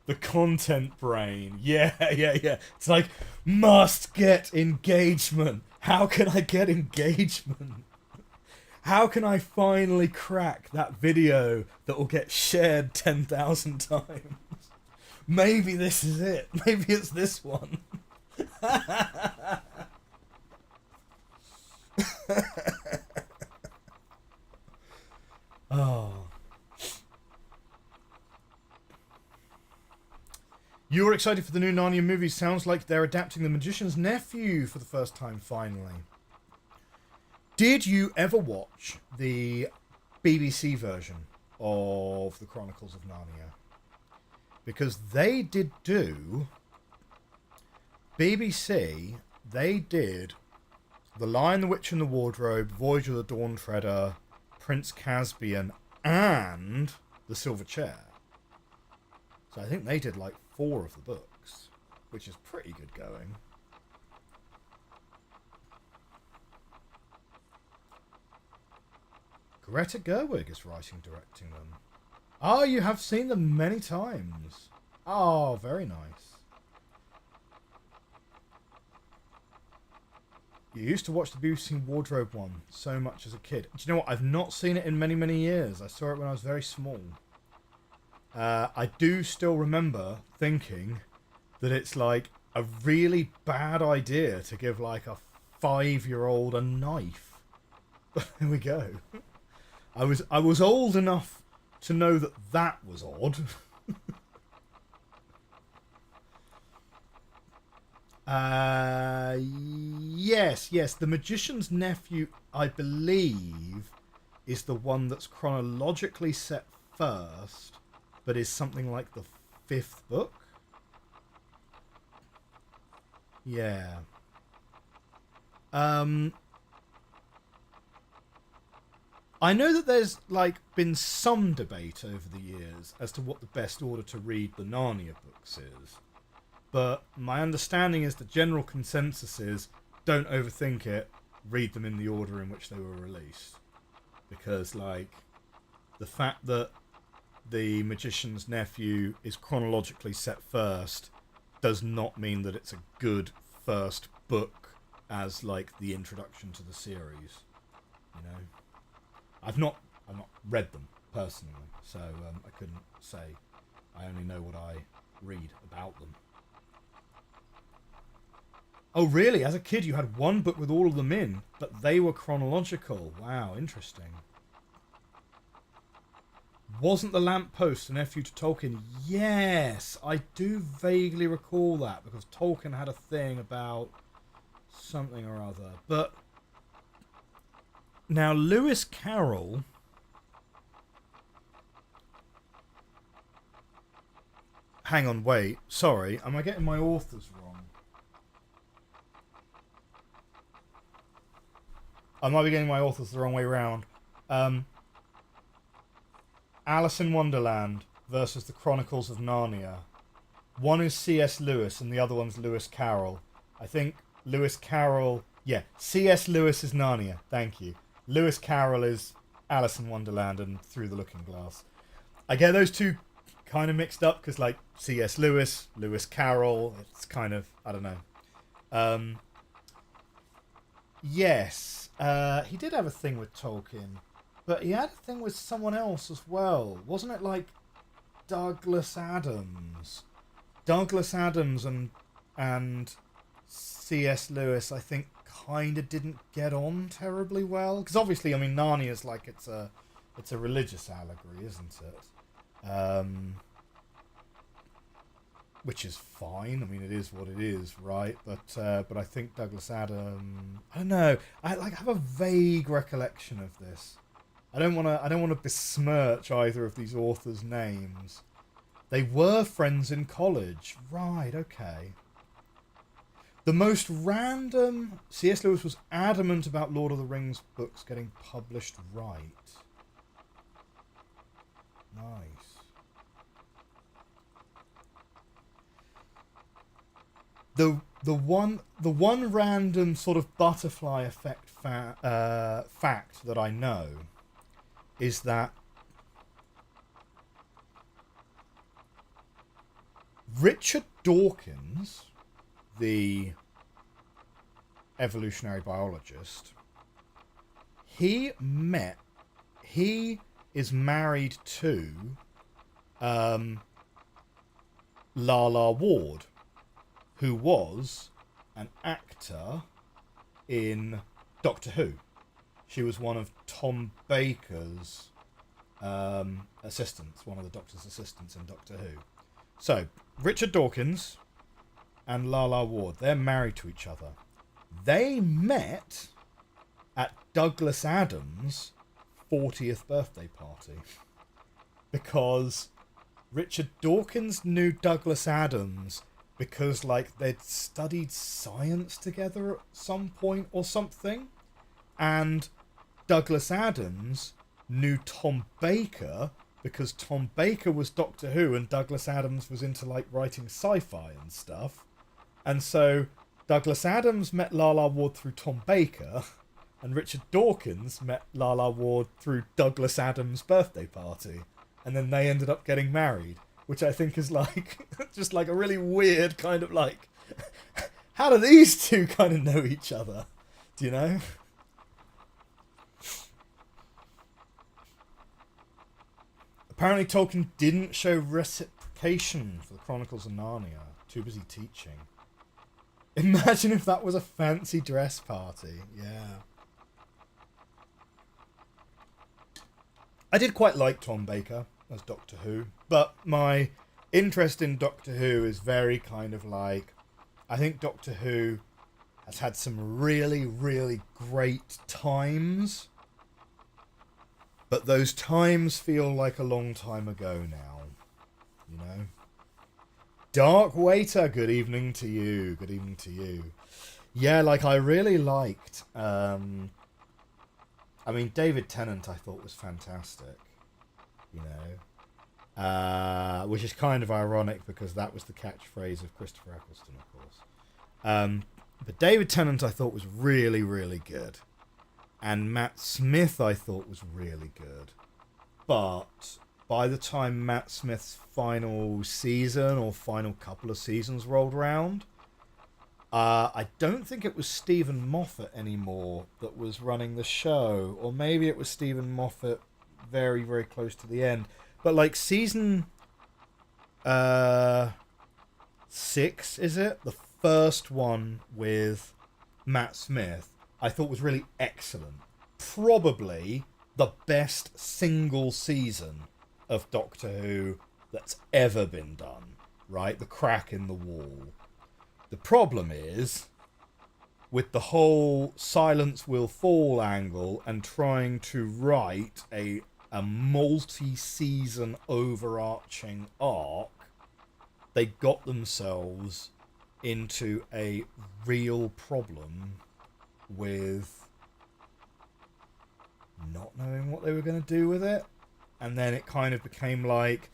The content brain. Yeah. It's like, must get engagement. How can I get engagement? How can I finally crack that video that will get shared 10,000 times? Maybe this is it. Maybe it's this one. Oh. You were excited for the new Narnia movie. Sounds like they're adapting The Magician's Nephew for the first time, finally. Did you ever watch the BBC version of the Chronicles of Narnia? Because they did do... BBC, they did The Lion, the Witch and the Wardrobe, Voyage of the Dawn Treader, Prince Caspian, and The Silver Chair. So I think they did like 4 of the books, which is pretty good going. Greta Gerwig is writing, directing them. Oh, you have seen them many times. Oh, very nice. You used to watch the BBC Wardrobe one so much as a kid. Do you know what? I've not seen it in many, many years. I saw it when I was very small. I do still remember thinking that it's like a really bad idea to give like a 5-year-old a knife. But there we go. I was old enough to know that that was odd. Yes. The Magician's Nephew, I believe, is the one that's chronologically set first, but is something like the 5th book. Yeah. I know that there's like been some debate over the years as to what the best order to read the Narnia books is. But my understanding is the general consensus is don't overthink it, read them in the order in which they were released. Because, like, the fact that The Magician's Nephew is chronologically set first does not mean that it's a good first book as, like, the introduction to the series. You know? I've not read them, personally, so I couldn't say. I only know what I read about them. Oh, really? As a kid, you had one book with all of them in, but they were chronological. Wow, interesting. Wasn't The Lamppost a nephew to Tolkien? Yes, I do vaguely recall that, because Tolkien had a thing about something or other. But now, Lewis Carroll... Hang on, wait. Sorry, am I getting my authors wrong? I might be getting my authors the wrong way round. Alice in Wonderland versus the Chronicles of Narnia. One is C.S. Lewis and the other one's Lewis Carroll. I think Lewis Carroll... Yeah, C.S. Lewis is Narnia. Thank you. Lewis Carroll is Alice in Wonderland and Through the Looking Glass. I get those two kind of mixed up because, like, C.S. Lewis, Lewis Carroll, it's kind of... I don't know. Yes. He did have a thing with Tolkien, but he had a thing with someone else as well. Wasn't it like Douglas Adams? Douglas Adams and C.S. Lewis, I think, kind of didn't get on terribly well. Because obviously, I mean, Narnia is like it's a religious allegory, isn't it? Which is fine. I mean, it is what it is, right? But I think Douglas Adams... I don't know. I have a vague recollection of this. I don't want to besmirch either of these authors' names, They were friends in college. Right, okay. The most random... C.S. Lewis was adamant about Lord of the Rings books getting published right. Nice. The one random sort of butterfly effect fact that I know is that Richard Dawkins, the evolutionary biologist, he is married to Lala Ward, who was an actor in Doctor Who. She was one of Tom Baker's assistants, one of the Doctor's assistants in Doctor Who. So, Richard Dawkins and Lala Ward, they're married to each other. They met at Douglas Adams' 40th birthday party because Richard Dawkins knew Douglas Adams because, like, they'd studied science together at some point or something, and Douglas Adams knew Tom Baker because Tom Baker was Doctor Who and Douglas Adams was into, like, writing sci-fi and stuff. And so Douglas Adams met Lala Ward through Tom Baker, and Richard Dawkins met Lala Ward through Douglas Adams' birthday party. And then they ended up getting married, which I think is, like, just like a really weird kind of, like, how do these two kind of know each other? Do you know? Apparently Tolkien didn't show reciprocation for the Chronicles of Narnia. Too busy teaching. Imagine if that was a fancy dress party. Yeah. I did quite like Tom Baker as Doctor Who, but my interest in Doctor Who is very kind of like... I think Doctor Who has had some really, really great times, but those times feel like a long time ago now, you know? Dark Waiter, good evening to you. Good evening to you. Yeah, like, I really liked... I mean, David Tennant I thought was fantastic, you know? Which is kind of ironic because that was the catchphrase of Christopher Eccleston, of course. But David Tennant I thought was really, really good. And Matt Smith I thought was really good. But by the time Matt Smith's final season or final couple of seasons rolled around, I don't think it was Stephen Moffat anymore that was running the show. Or maybe it was Stephen Moffat very, very close to the end. But like season 6, is it? The first one with Matt Smith, I thought was really excellent. Probably the best single season of Doctor Who that's ever been done, right? The crack in the wall. The problem is, with the whole Silence Will Fall angle and trying to write a multi-season overarching arc, they got themselves into a real problem with not knowing what they were going to do with it. And then it kind of became like,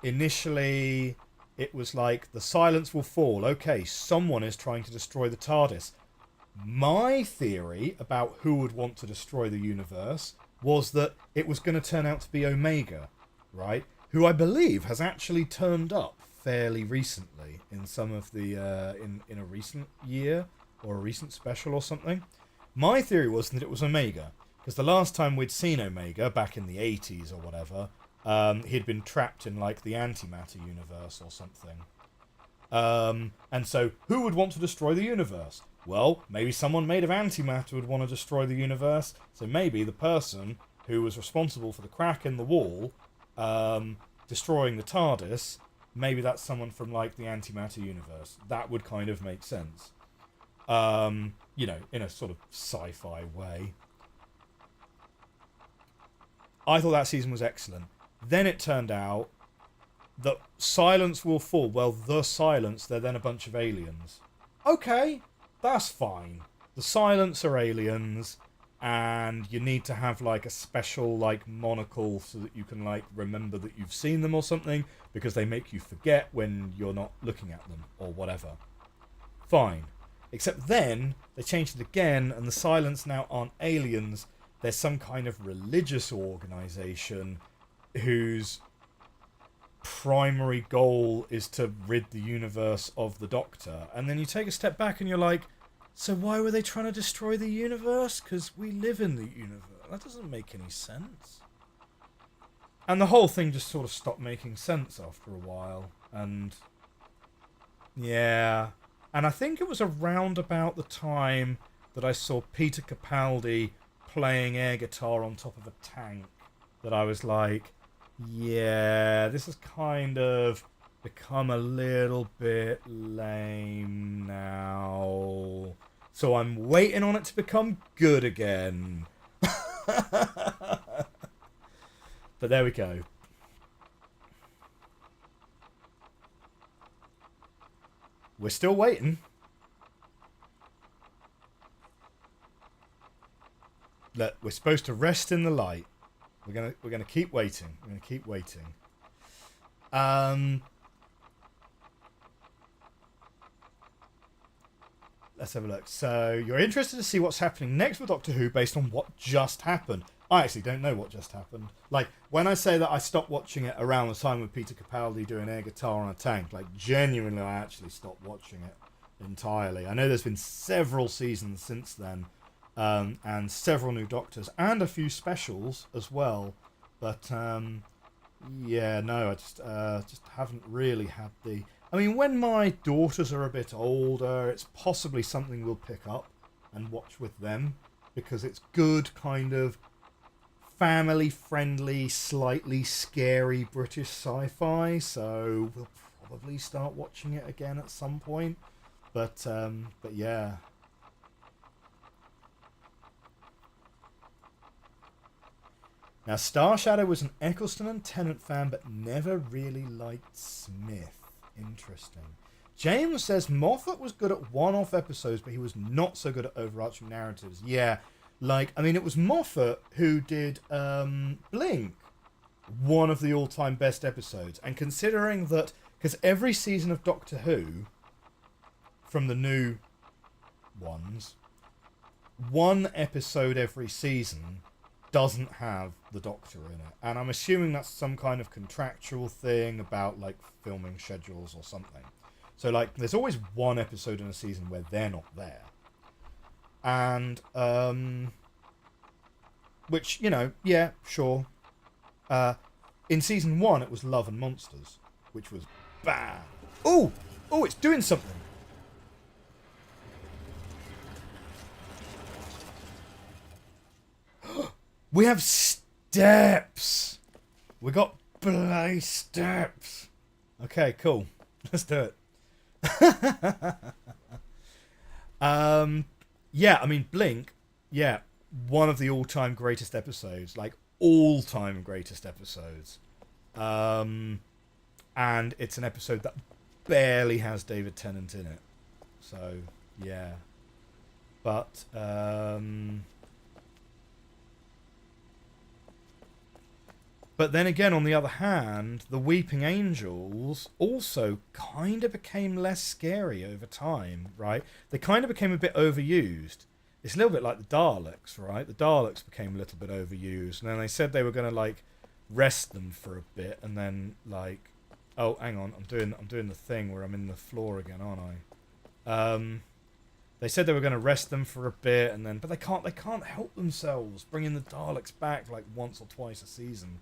initially it was like, the silence will fall. Okay, someone is trying to destroy the TARDIS. My theory about who would want to destroy the universe was that it was going to turn out to be Omega, right? Who I believe has actually turned up fairly recently in some of the in a recent year or a recent special or something. My theory was that it was Omega, because the last time we'd seen Omega, back in the 80s or whatever, he'd been trapped in like the antimatter universe or something. And so who would want to destroy the universe? Well, maybe someone made of antimatter would want to destroy the universe, so maybe the person who was responsible for the crack in the wall destroying the TARDIS, maybe that's someone from like the antimatter universe. That would kind of make sense. You know, in a sort of sci-fi way. I thought that season was excellent. Then it turned out that silence will fall. Well, the silence, they're then a bunch of aliens. Okay, that's fine. The silence are aliens, and you need to have like a special like monocle so that you can like remember that you've seen them or something, because they make you forget when you're not looking at them or whatever. Fine. Except then they changed it again, and the silence now aren't aliens. There's some kind of religious organization whose primary goal is to rid the universe of the Doctor. And then you take a step back and you're like, so why were they trying to destroy the universe? Because we live in the universe. That doesn't make any sense. And the whole thing just sort of stopped making sense after a while. And yeah. And I think it was around about the time that I saw Peter Capaldi playing air guitar on top of a tank that I was like, yeah, this has kind of become a little bit lame now. So I'm waiting on it to become good again. But there we go. We're still waiting. Look, we're supposed to rest in the light. We're gonna keep waiting. We're gonna keep waiting. Let's have a look. So you're interested to see what's happening next with Doctor Who based on what just happened. I actually don't know what just happened. Like, when I say that I stopped watching it around the time with Peter Capaldi doing air guitar on a tank, like, genuinely I actually stopped watching it entirely. I know there's been several seasons since then, and several new Doctors, and a few specials as well. But, yeah, no, I just haven't really had the... I mean, when my daughters are a bit older, it's possibly something we'll pick up and watch with them, because it's good kind of family-friendly, slightly scary British sci-fi, so we'll probably start watching it again at some point. But yeah. Now, Star Shadow was an Eccleston and Tennant fan, but never really liked Smith. Interesting. James says Moffat was good at one-off episodes, but he was not so good at overarching narratives. Yeah, like, I mean, it was Moffat who did Blink, one of the all-time best episodes. And considering that, because every season of Doctor Who, from the new ones, one episode every season doesn't have the Doctor in it, and I'm assuming that's some kind of contractual thing about like filming schedules or something. So like there's always one episode in a season where they're not there, and which, you know, yeah, sure. In season 1 it was Love and Monsters, which was bad. Oh, it's doing something. We have steps. We got bloody steps. Okay, cool. Let's do it. Yeah, I mean, Blink, yeah, one of the all-time greatest episodes, like all-time greatest episodes. And it's an episode that barely has David Tennant in it. So, yeah. But, but then again, on the other hand, the Weeping Angels also kind of became less scary over time, right? They kind of became a bit overused. It's a little bit like the Daleks, right? The Daleks became a little bit overused, and then they said they were going to like rest them for a bit, and then like, oh, hang on, I'm doing the thing where I'm in the floor again, aren't I? They said they were going to rest them for a bit, and then, but they can't help themselves bringing the Daleks back like once or twice a season.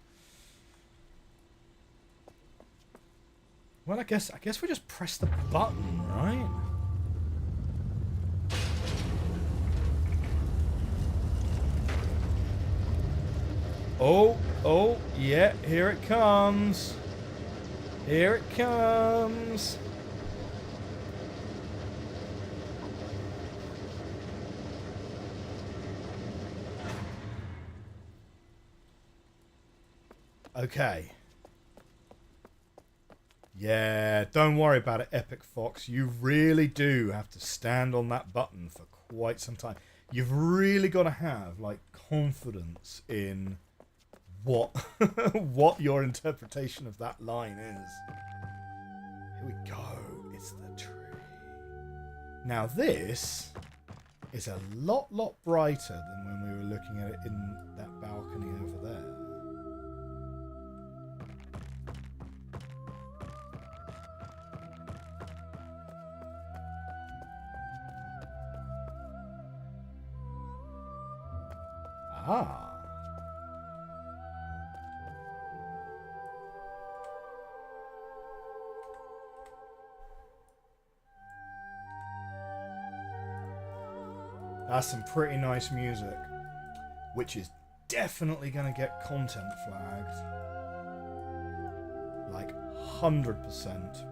Well, I guess we just press the button, right? Oh, yeah, here it comes. Here it comes. Okay. Yeah, don't worry about it, Epic Fox. You really do have to stand on that button for quite some time. You've really got to have, like, confidence in what what your interpretation of that line is. Here we go. It's the tree. Now this is a lot brighter than when we were looking at it in that balcony over there. Ah. That's some pretty nice music, which is definitely going to get content flagged. Like 100%.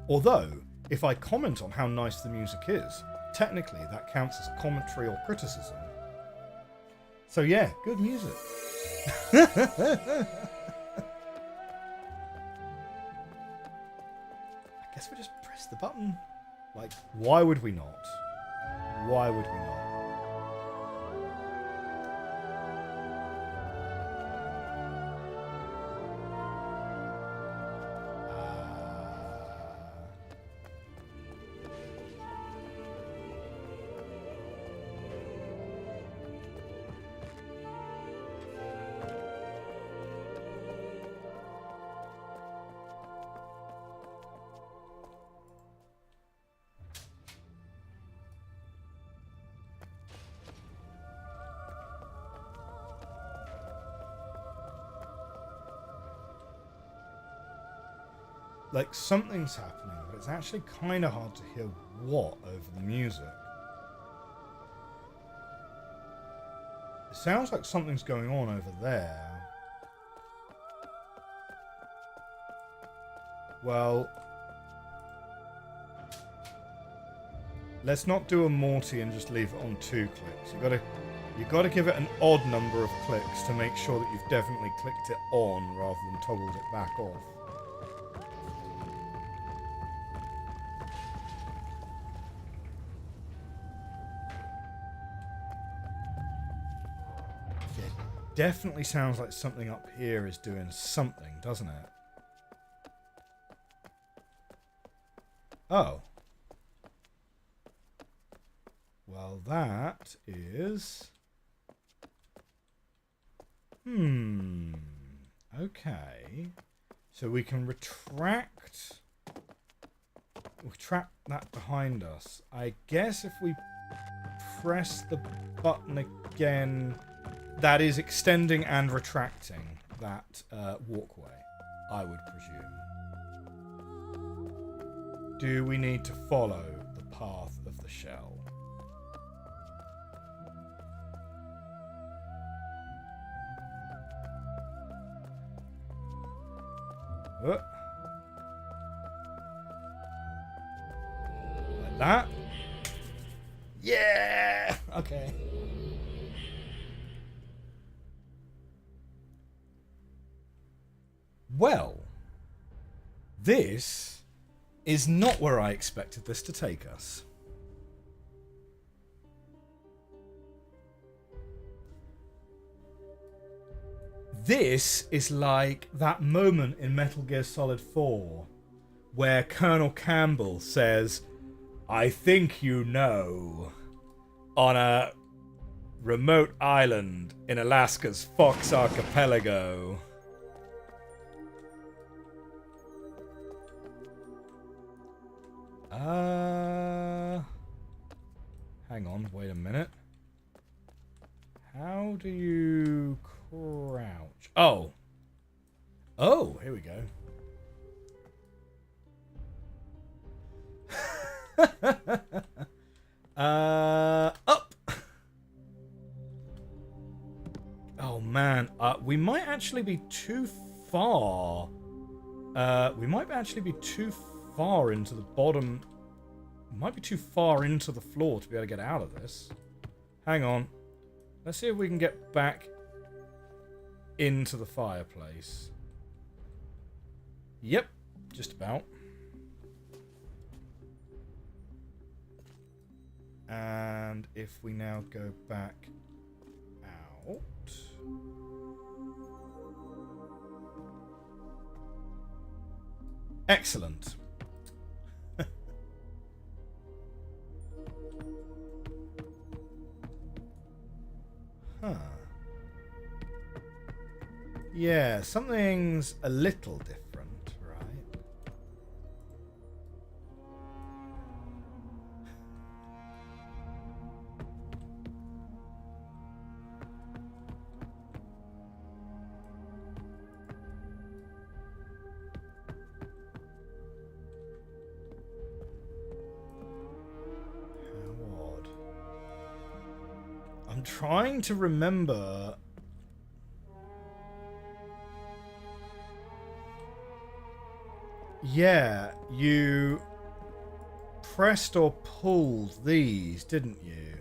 Although, if I comment on how nice the music is, technically that counts as commentary or criticism. So yeah, good music. I guess we just press the button. Like, why would we not? Why would we not? Like, something's happening, but it's actually kind of hard to hear what over the music. It sounds like something's going on over there. Well, let's not do a Morty and just leave it on 2 clicks. You gotta give it an odd number of clicks to make sure that you've definitely clicked it on rather than toggled it back off. Definitely sounds like something up here is doing something, doesn't it? Oh. Well, that is... Okay. So we can retract that behind us. I guess if we press the button again... That is extending and retracting that walkway, I would presume. Do we need to follow the path of the shell? Like that? Yeah! Okay. Well, this is not where I expected this to take us. This is like that moment in Metal Gear Solid 4 where Colonel Campbell says, "I think you know," on a remote island in Alaska's Fox Archipelago. Hang on, wait a minute. How do you crouch? Oh. Oh, here we go. Up. Oh man, we might actually be too far. We might actually be too far into the bottom. Might be too far into the floor to be able to get out of this. Hang on. Let's see if we can get back into the fireplace. Yep. just about. And if we now go back out... Excellent. Huh. Yeah, something's a little different, right? How odd. I'm trying to remember... Yeah, you pressed or pulled these, didn't you?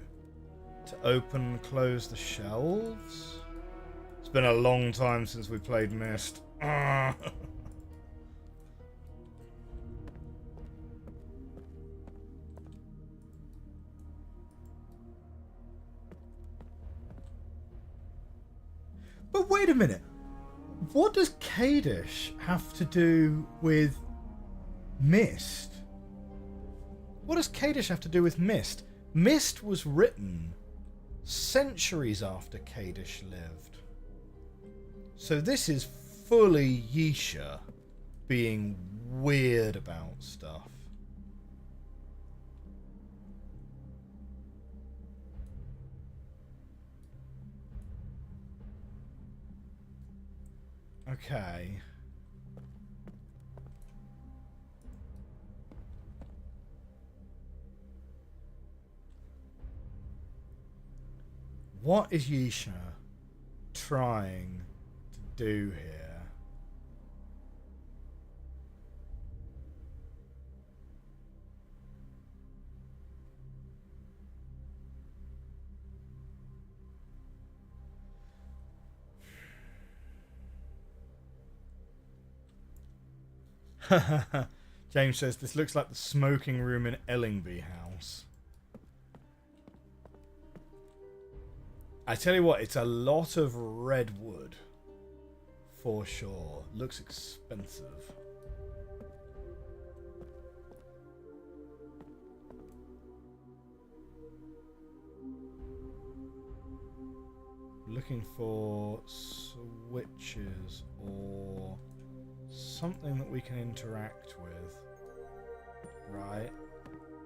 To open and close the shelves? It's been a long time since we played Myst. But wait a minute. What does Kadish have to do with Myst? What does Kadish have to do with Myst? Myst was written centuries after Kadish lived. So this is fully Yisha being weird about stuff. Okay. What is Yisha trying to do here? James says this looks like the smoking room in Ellingby House. I tell you what, it's a lot of red wood. For sure. Looks expensive. Looking for switches or something that we can interact with. Right.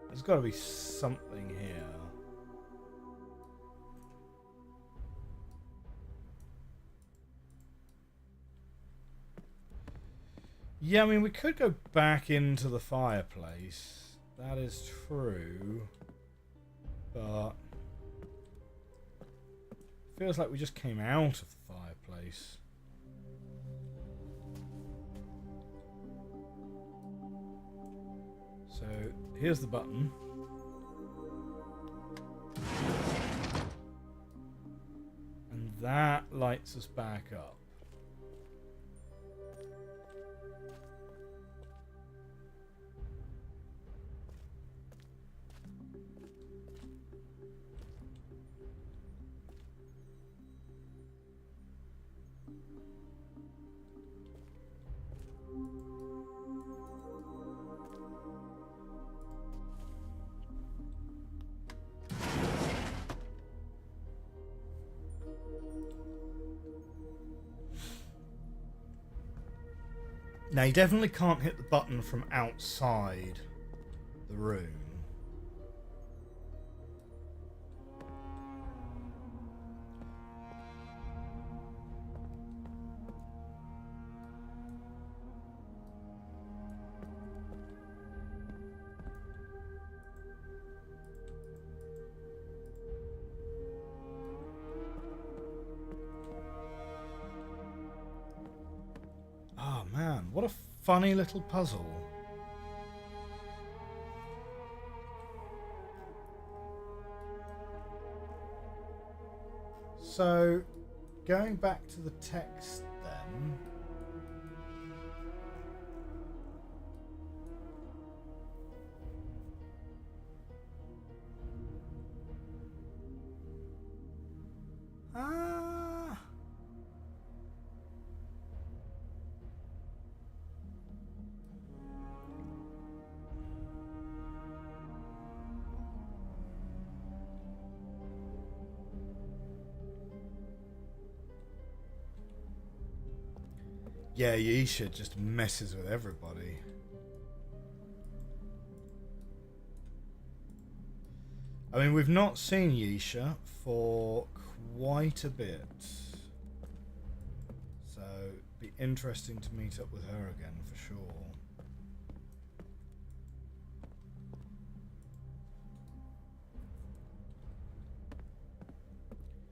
There's got to be something here. Yeah, I mean, we could go back into the fireplace. That is true. But feels like we just came out of the fireplace. So here's the button. And that lights us back up. Now, you definitely can't hit the button from outside the room. Oh man, what a funny little puzzle. So, going back to the text then. Yeah, Yisha just messes with everybody. I mean, we've not seen Yisha for quite a bit. So, it'd be interesting to meet up with her again for sure.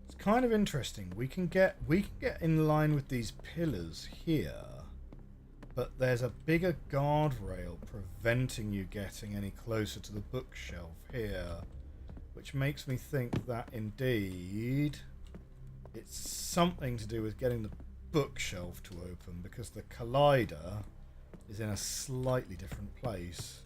It's kind of interesting. We can get in line with these pillars here, but there's a bigger guardrail preventing you getting any closer to the bookshelf here, which makes me think that indeed it's something to do with getting the bookshelf to open, because the collider is in a slightly different place.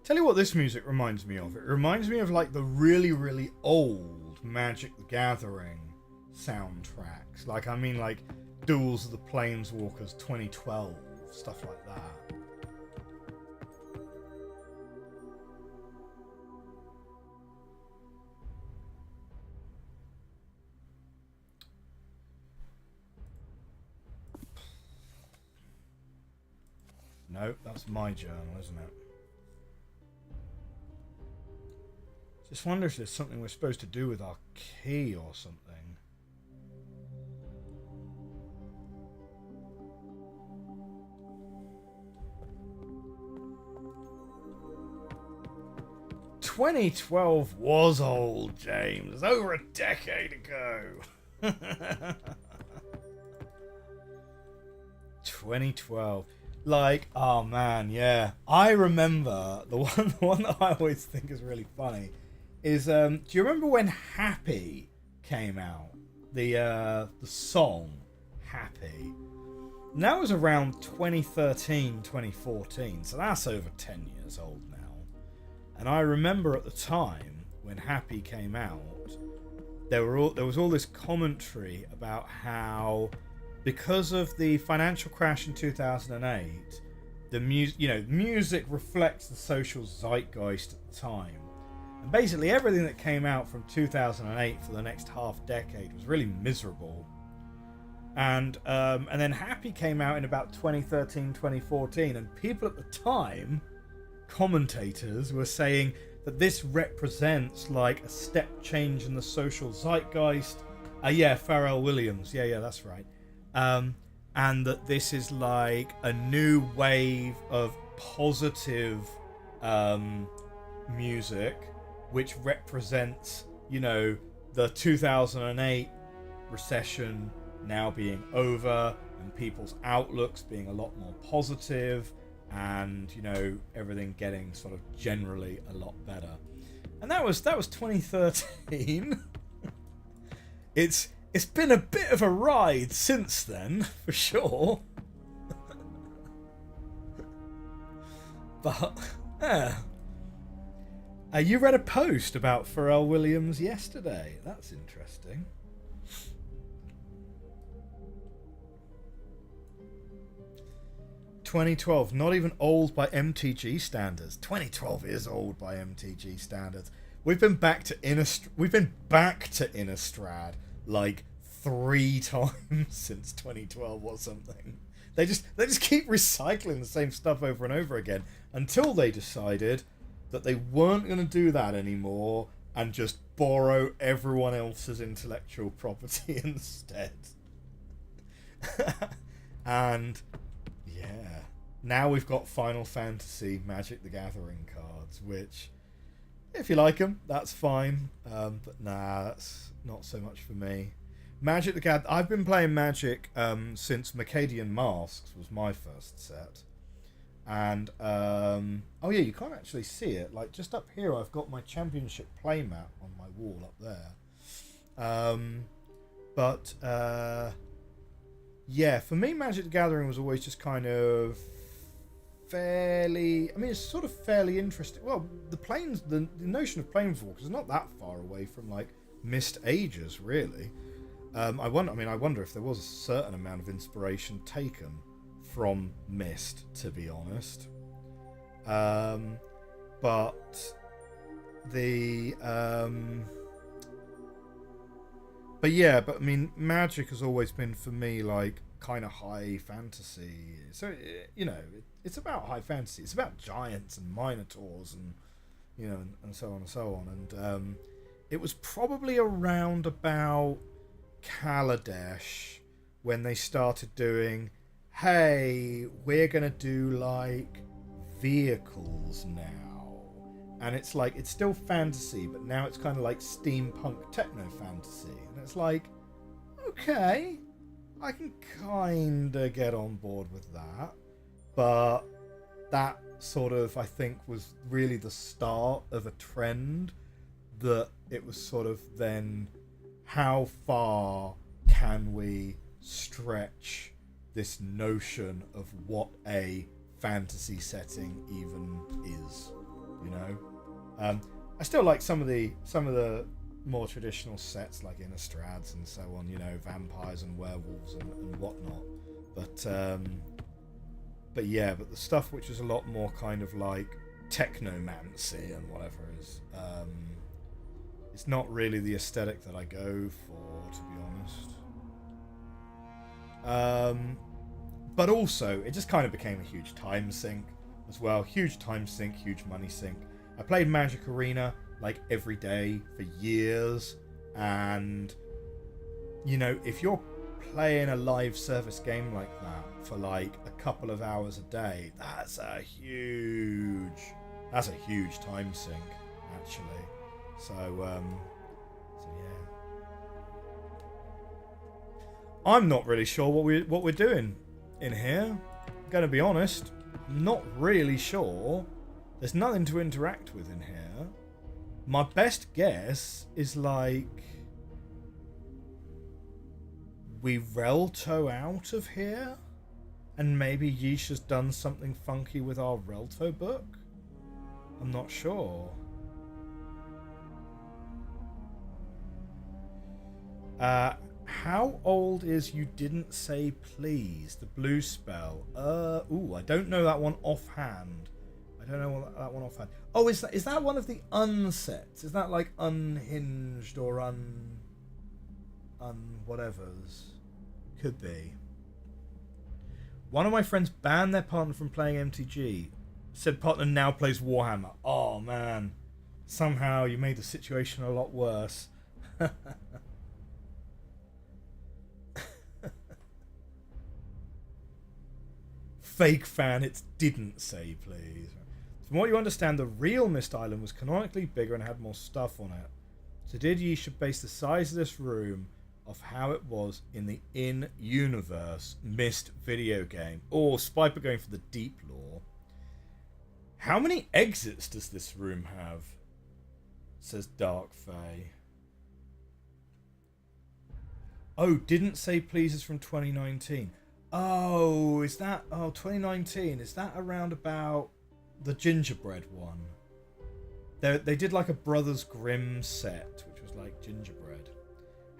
Tell you what this music reminds me of. It reminds me of like the really, really old Magic the Gathering soundtracks. Like, I mean, like Duels of the Planeswalkers 2012, stuff like that. No, that's my journal, isn't it? Just wonder if there's something we're supposed to do with our key or something. "2012 was old, James. Over a decade ago." 2012. Like, oh man, yeah. I remember the one that I always think is really funny is do you remember when Happy came out? The song Happy. And that was around 2013, 2014, so that's over 10 years old now. And I remember at the time when Happy came out, there was all this commentary about how, because of the financial crash in 2008, the music reflects the social zeitgeist at the time. And basically everything that came out from 2008 for the next half decade was really miserable. And then Happy came out in about 2013, 2014, and people at the time, commentators, were saying that this represents like a step change in the social zeitgeist. Yeah, Pharrell Williams. Yeah, that's right. And that this is like a new wave of positive music, which represents, the 2008 recession now being over and people's outlooks being a lot more positive, and everything getting sort of generally a lot better. And that was 2013. It's been a bit of a ride since then, for sure. But yeah. You read a post about Pharrell Williams yesterday. That's interesting. "2012, not even old by MTG standards." 2012 is old by MTG standards. We've been back to Innistrad like 3 times since 2012 or something. They just keep recycling the same stuff over and over again until they decided that they weren't going to do that anymore and just borrow everyone else's intellectual property instead. And yeah, now we've got Final Fantasy Magic the Gathering cards, which, if you like them, that's fine. But nah, that's not so much for me. Magic the Gathering. I've been playing Magic since Mercadian Masks was my first set. And oh yeah, you can't actually see it. Like, just up here, I've got my championship playmat on my wall up there. But yeah, for me, Magic the Gathering was always just kind of fairly... I mean, it's sort of fairly interesting. Well, the notion of Planeswalkers is not that far away from, like, Mist Ages, really. I wonder if there was a certain amount of inspiration taken from Mist, to be honest. But I mean, Magic has always been for me like kind of high fantasy. So it's about high fantasy. It's about giants and minotaurs and and so on and so on. And it was probably around about Kaladesh when they started doing, hey, we're gonna do like vehicles now, and it's like it's still fantasy, but now it's kind of like steampunk techno fantasy, and it's like, okay, I can kind of get on board with that. But that sort of, I think, was really the start of a trend that it was sort of then, how far can we stretch this notion of what a fantasy setting even is, I still like some of the more traditional sets like Innistrads and so on, vampires and werewolves and whatnot, but the stuff which is a lot more kind of like technomancy and whatever is it's not really the aesthetic that I go for, to be honest. But also, it just kind of became a huge time sink as well. Huge time sink, huge money sink. I played Magic Arena like every day for years. And, if you're playing a live service game like that for like a couple of hours a day, that's a huge time sink, actually. So yeah. I'm not really sure what we're doing in here. I'm gonna be honest, I'm not really sure. There's nothing to interact with in here. My best guess is like we Relto out of here, and maybe Yisha's done something funky with our Relto book. I'm not sure. How old is You Didn't Say Please, the blue spell? I don't know that one offhand. Oh, is that one of the unsets? Is that like unhinged or un whatevers? Could be. One of my friends banned their partner from playing MTG. Said partner now plays Warhammer. Oh man. Somehow you made the situation a lot worse. Fake fan, it didn't say please. From what you understand, the real Mist Island was canonically bigger and had more stuff on it. So did Yisha base the size of this room off how it was in the in-universe Mist video game? Or Spiper going for the deep lore. How many exits does this room have? Says Dark Fae. Oh, didn't say please is from 2019. Oh, is that... Oh, 2019. Is that around about the gingerbread one? They did like a Brothers Grimm set, which was like gingerbread.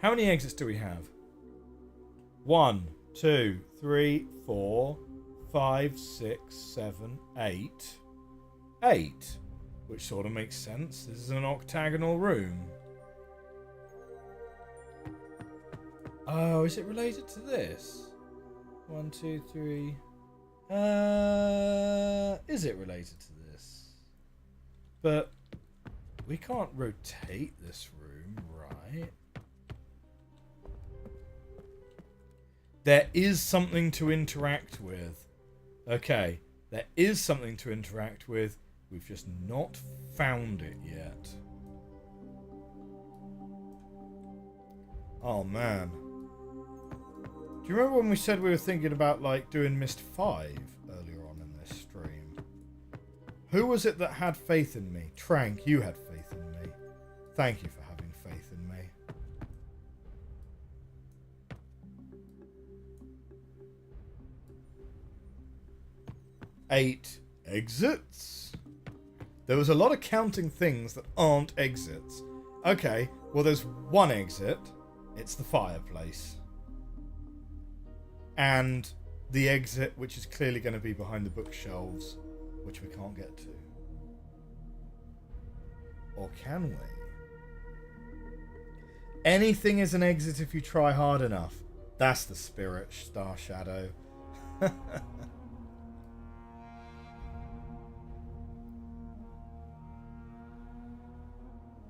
How many exits do we have? 1, 2, 3, 4, 5, 6, 7, 8. 8. Which sort of makes sense. This is an octagonal room. Oh, is it related to this? 1, 2, 3. Is it related to this? But we can't rotate this room, right? There is something to interact with. Okay, there is something to interact with. We've just not found it yet. Oh man. Do you remember when we said we were thinking about like doing Mist 5 earlier on in this stream? Who was it that had faith in me? Trank, you had faith in me. Thank you for having faith in me. 8 exits. There was a lot of counting things that aren't exits. Okay, well there's one exit. It's the fireplace. And the exit, which is clearly going to be behind the bookshelves, which we can't get to. Or can we? Anything is an exit if you try hard enough. That's the spirit, Star Shadow.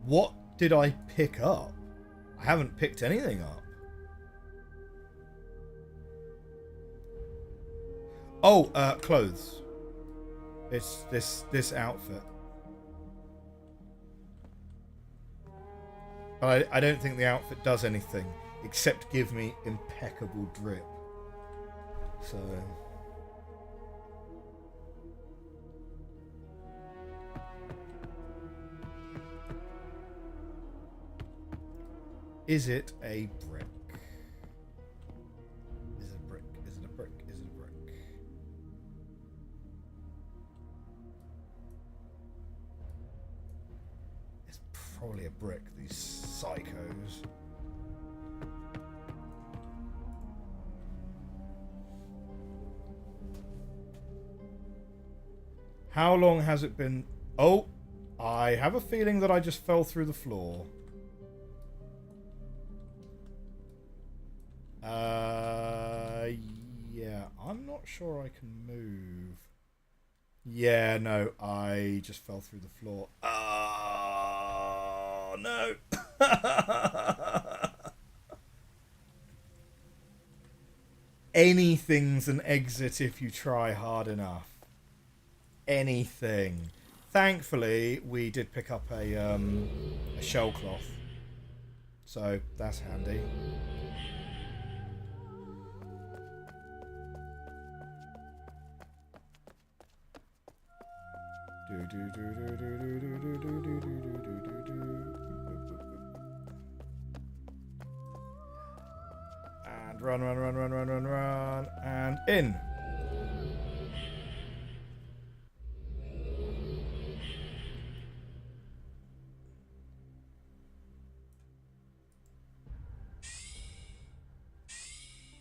What did I pick up? I haven't picked anything up. Oh, clothes. It's this outfit. But I don't think the outfit does anything except give me impeccable drip. So is it a brick? Is it a brick? Is it a brick? Is it a brick? It's probably a brick, these psychos. How long has it been? Oh, I have a feeling that I just fell through the floor. Yeah, I'm not sure I can move. Yeah, no, I just fell through the floor. Oh, no. Anything's an exit if you try hard enough. Anything. Thankfully, we did pick up a shell cloth. So, that's handy. And run, and in.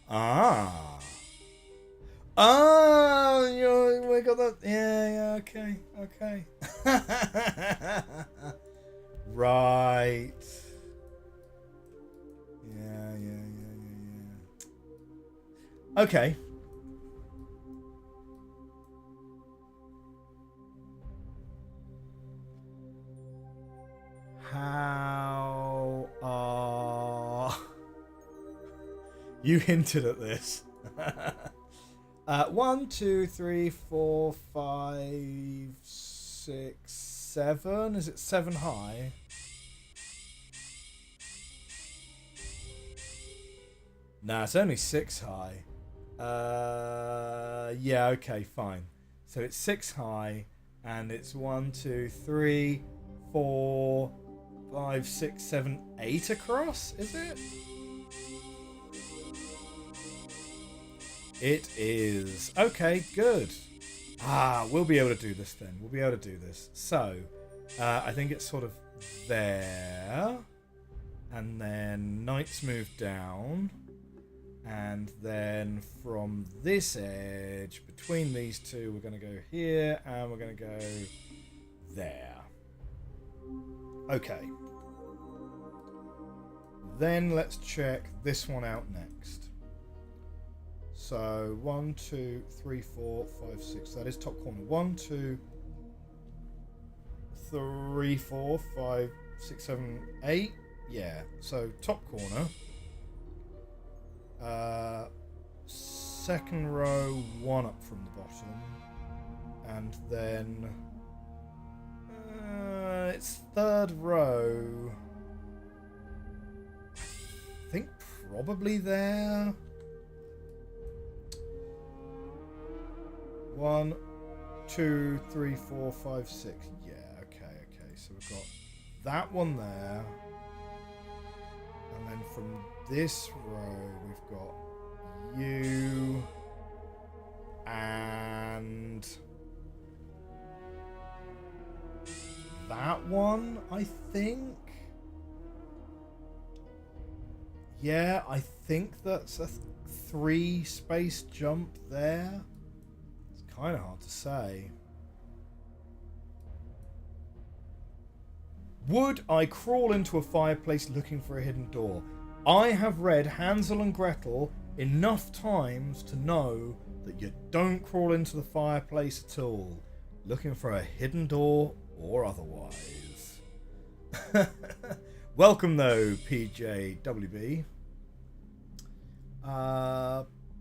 Ah. Oh, we got that. Yeah, okay. Right. Yeah. Okay. How are... You hinted at this. 1, 2, 3, 4, 5, 6, 7. Is it 7 high? Nah, it's only 6 high. Yeah, okay, fine. So it's 6 high, and it's 1, 2, 3, 4, 5, 6, 7, 8 across, is it? It is. Okay, good. We'll be able to do this then. We'll be able to do this. So, I think it's sort of there. And then Knight's moved down. And then from this edge, between these two, we're going to go here. And we're going to go there. Okay. Then let's check this one out next. So 1, 2, 3, 4, 5, 6. That is top corner. 1, 2, 3, 4, 5, 6, 7, 8. Yeah. So top corner. Second row, 1 up from the bottom, and then it's third row. I think probably there. 1, 2, 3, 4, 5, 6. Yeah, okay. So we've got that one there. And then from this row, we've got you and that one, I think. Yeah, I think that's a 3 space jump there. It's kind of hard to say. Would I crawl into a fireplace looking for a hidden door? I have read Hansel and Gretel enough times to know that you don't crawl into the fireplace at all, looking for a hidden door or otherwise. Welcome though, PJWB.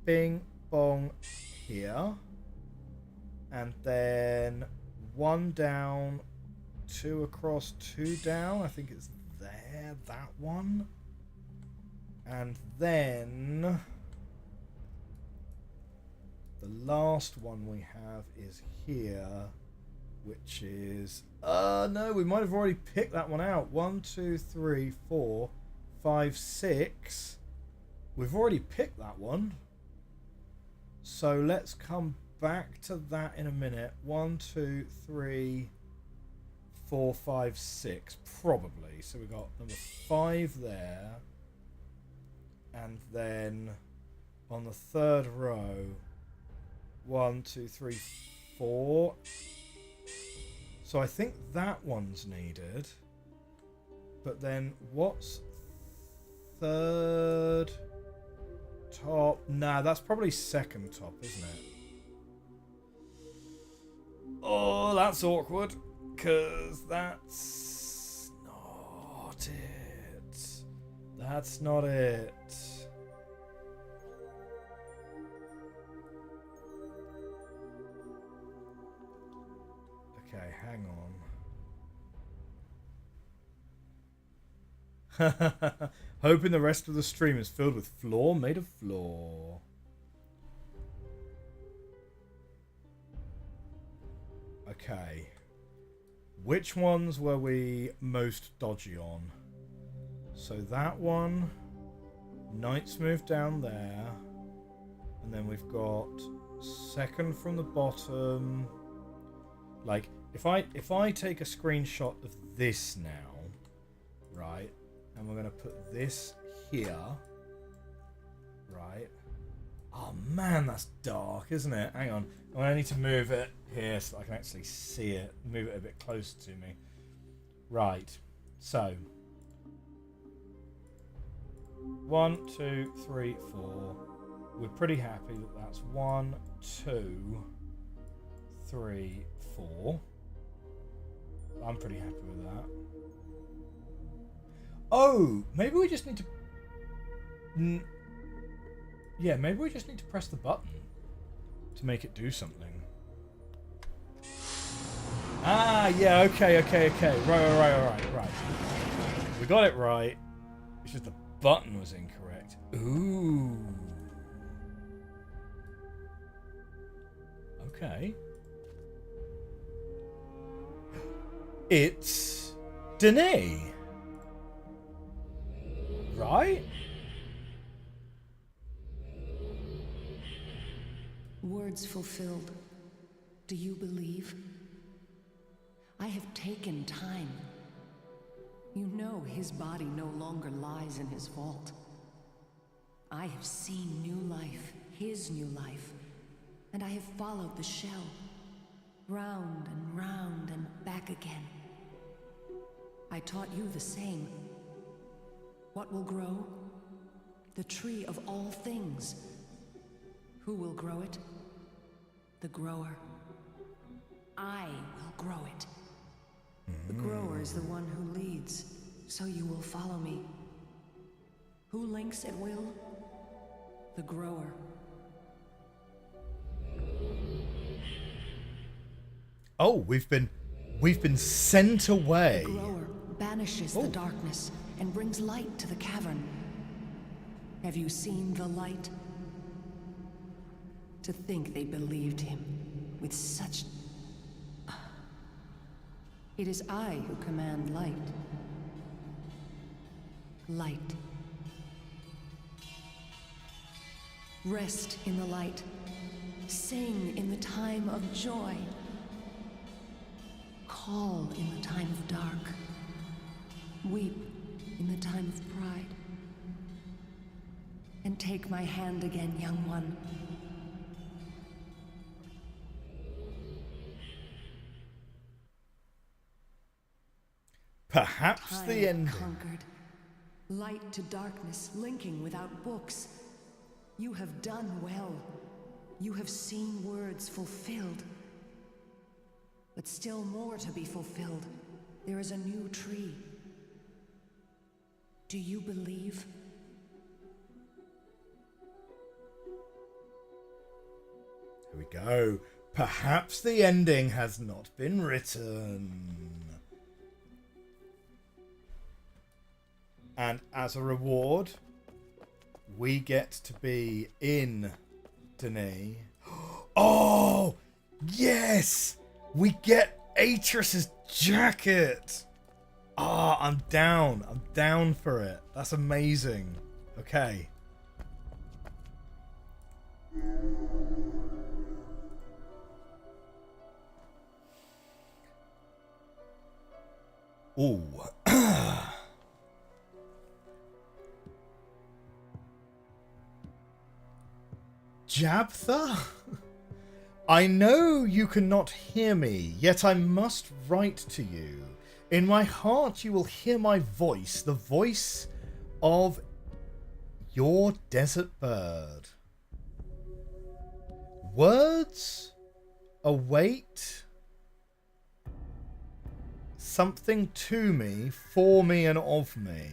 Bing bong here. And then 1 down, 2 across, 2 down. I think it's there, that one. And then the last one we have is here, which is no, we might have already picked that one out. 1, 2, 3, 4, 5, 6. We've already picked that one. So let's come back to that in a minute. 1, 2, 3, 4, 5, 6, probably. So we got number 5 there. And then on the 3rd row, 1, 2, 3, 4. So I think that one's needed. But then what's 3rd top? Nah, that's probably 2nd top, isn't it? Oh, that's awkward. Because that's not it. That's not it. Okay, hang on. Hoping the rest of the stream is filled with floor made of floor. Okay. Which ones were we most dodgy on? So that one, Knight's moved down there, and then we've got 2nd from the bottom. Like, if I take a screenshot of this now, right, and we're gonna put this here, right? Oh man, that's dark, isn't it? Hang on, I need to move it here so I can actually see it. Move it a bit closer to me. Right, so 1, 2, 3, 4. We're pretty happy that that's 1, 2, 3, 4. I'm pretty happy with that. Oh, maybe we just need to... yeah, maybe we just need to press the button to make it do something. Ah, yeah, okay. Right. We got it right. It's just the button was incorrect. Ooh. Okay. It's Danae. Right? Words fulfilled. Do you believe? I have taken time. You know his body no longer lies in his vault. I have seen new life, his new life, and I have followed the shell, round and back again. I taught you the same. What will grow? The tree of all things. Who will grow it? The grower. I will grow it. The grower is the one who leads, so you will follow me. Who links at will? The grower. Oh, we've been sent away. The grower banishes the darkness and brings light to the cavern. Have you seen the light? To think they believed him with such... It is I who command light. Light. Rest in the light. Sing in the time of joy. Call in the time of dark. Weep in the time of pride. And take my hand again, young one. Perhaps Time the ending. conquered. Light to darkness, linking without books. You have done well. You have seen words fulfilled. But still more to be fulfilled. There is a new tree. Do you believe? Here we go. Perhaps the ending has not been written. And as a reward, we get to be in Denis. Oh, yes! We get Atris's jacket! Ah, I'm down. I'm down for it. That's amazing. Okay. Ooh. Jabtha? I know you cannot hear me, yet I must write to you. In my heart you will hear my voice, the voice of your desert bird. Words await something to me, for me, and of me.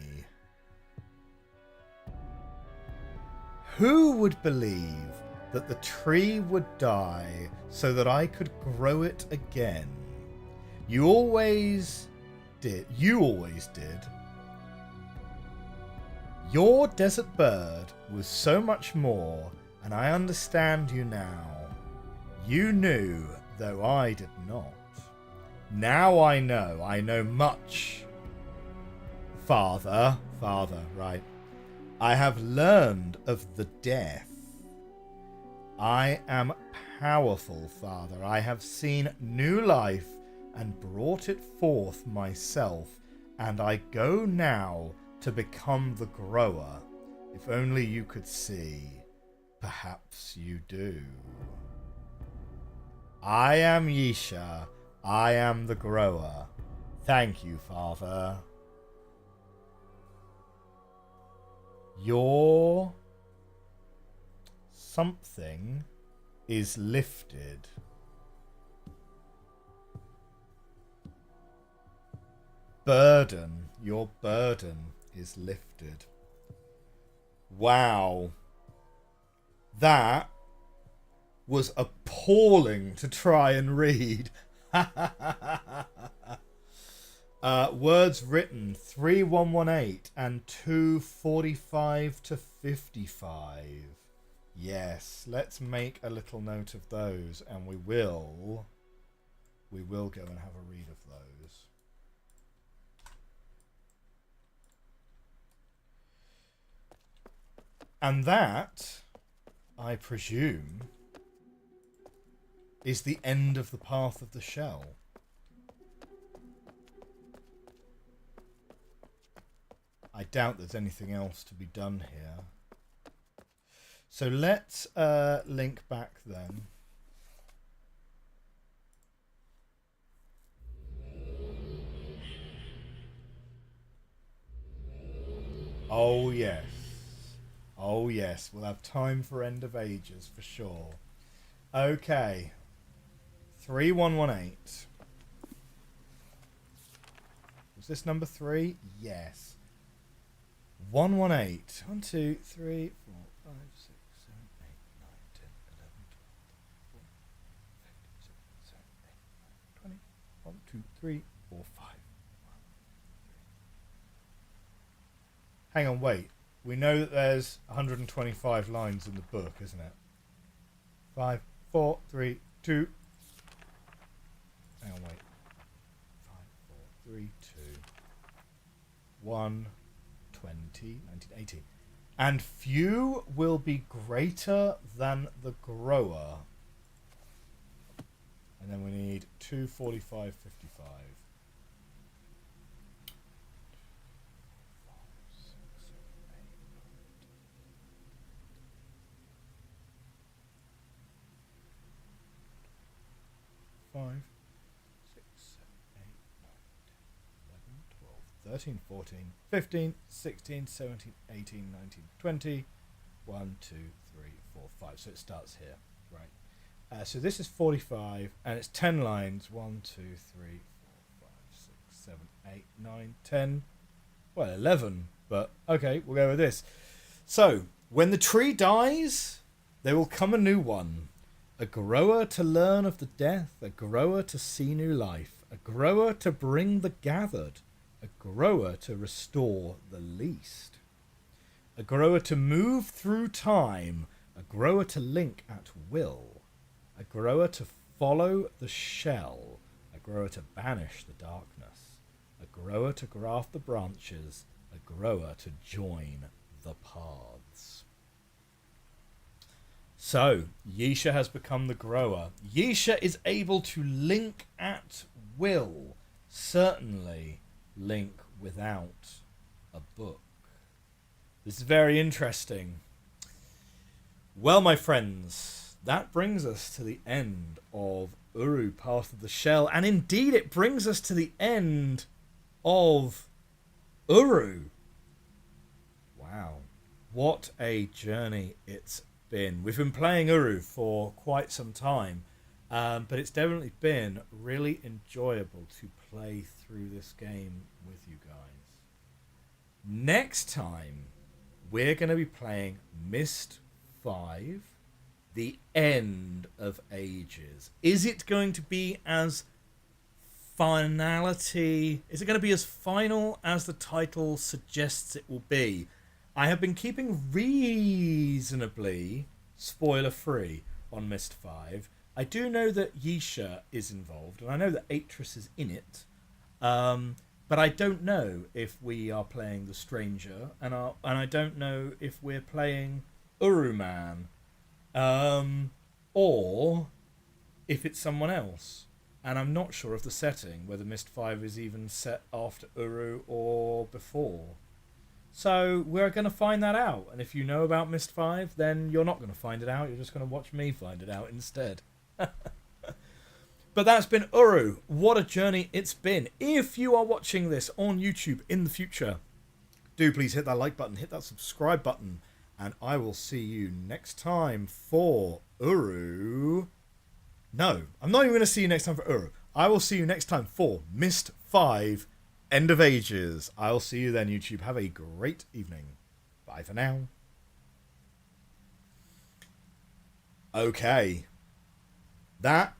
Who would believe that the tree would die so that I could grow it again? You always did. You always did. Your desert bird was so much more, and I understand you now. You knew, though I did not. Now I know much. Father, right. I have learned of the death. I am powerful, Father. I have seen new life and brought it forth myself, and I go now to become the grower. If only you could see. Perhaps you do. I am Yisha. I am the grower. Thank you, Father. Your something is lifted. Burden. Your burden is lifted. Wow. That was appalling to try and read. Words written 3118 and 245 to 55. Yes, let's make a little note of those, and we will go and have a read of those. And that, I presume, is the end of the Path of the Shell. I doubt there's anything else to be done here. So let's link back then. Oh yes. Oh yes, we'll have time for End of Ages for sure. Okay. 3118. Was this number 3? Yes. 118. 1, 2, 3, 4, 5, 6, 7, 8, 9, 10, 11, 12, 13, 14, 15, 16, 17, 18, 19, 20. 1, 2, 3, 4, 5. Hang on, wait. We know that there's 125 lines in the book, isn't it? 5, 4, 3, 2. Hang on, wait. 5, 4, 3, 2. 1, 20, 19, 18. And few will be greater than the grower. And then we need 2 45 55. 5, 6, 7, 8, 9, 10, 11, 12, 13, 14, 15, 16, 17, 18, 19, 20. 1, 2, 3, 4, 5. So it starts here, right? So this is 45, and it's 10 lines. 1, 2, 3, 4, 5, 6, 7, 8, 9, 10. Well, 11, but okay, we'll go with this. So, when the tree dies, there will come a new one. A grower to learn of the death, a grower to see new life, a grower to bring the gathered, a grower to restore the least. A grower to move through time, a grower to link at will, a grower to follow the shell, a grower to banish the darkness, a grower to graft the branches, a grower to join the paths. So, Yisha has become the grower. Yisha is able to link at will, certainly link without a book. This is very interesting. Well, my friends, that brings us to the end of Uru, Path of the Shell. And indeed, it brings us to the end of Uru. Wow. What a journey it's been. We've been playing Uru for quite some time. But it's definitely been really enjoyable to play through this game with you guys. Next time, we're going to be playing Myst 5, The End of Ages. Is it going to be as finality? Is it going to be as final as the title suggests it will be? I have been keeping reasonably spoiler-free on Myst 5. I do know that Yisha is involved, and I know that Atris is in it. But I don't know if we are playing the Stranger, and I don't know if we're playing Uruman, or if it's someone else. And I'm not sure of the setting, whether Myst 5 is even set after Uru or before. So we're going to find that out. And if you know about Myst 5, then you're not going to find it out. You're just going to watch me find it out instead. But that's been Uru. What a journey it's been. If you are watching this on YouTube in the future, do please hit that like button, hit that subscribe button, and I will see you next time for Uru. No, I'm not even going to see you next time for Uru. I will see you next time for Myst 5, End of Ages. I'll see you then, YouTube. Have a great evening. Bye for now. Okay. That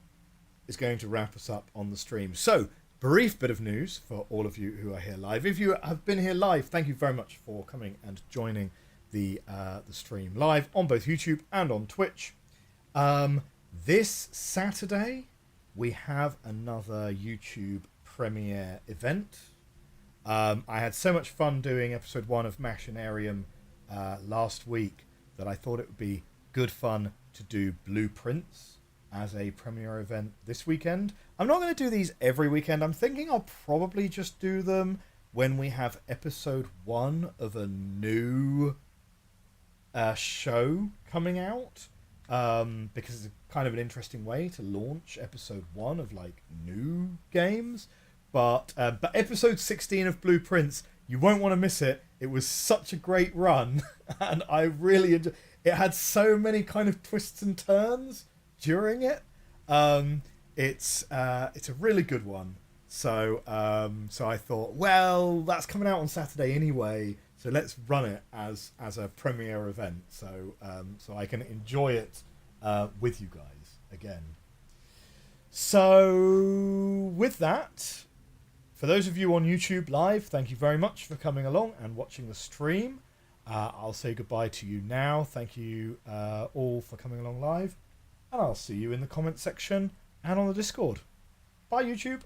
is going to wrap us up on the stream. So, brief bit of news for all of you who are here live. If you have been here live, thank you very much for coming and joining the stream live on both YouTube and on Twitch. This Saturday, we have another YouTube premiere event. I had so much fun doing episode 1 of Machinarium last week that I thought it would be good fun to do Blueprints as a premiere event this weekend. I'm not going to do these every weekend. I'm thinking I'll probably just do them when we have episode 1 of a new show coming out, because it's kind of an interesting way to launch episode 1 of like new games. But episode 16 of Blueprints, you won't want to miss it. It was such a great run, and I really enjoyed it. Had so many kind of twists and turns during it. It's a really good one. So I thought, well, that's coming out on Saturday anyway, so let's run it as a premiere event, so I can enjoy it with you guys again. So with that, for those of you on YouTube live, thank you very much for coming along and watching the stream. I'll say goodbye to you now. Thank you all for coming along live, and I'll see you in the comment section and on the Discord. Bye, YouTube.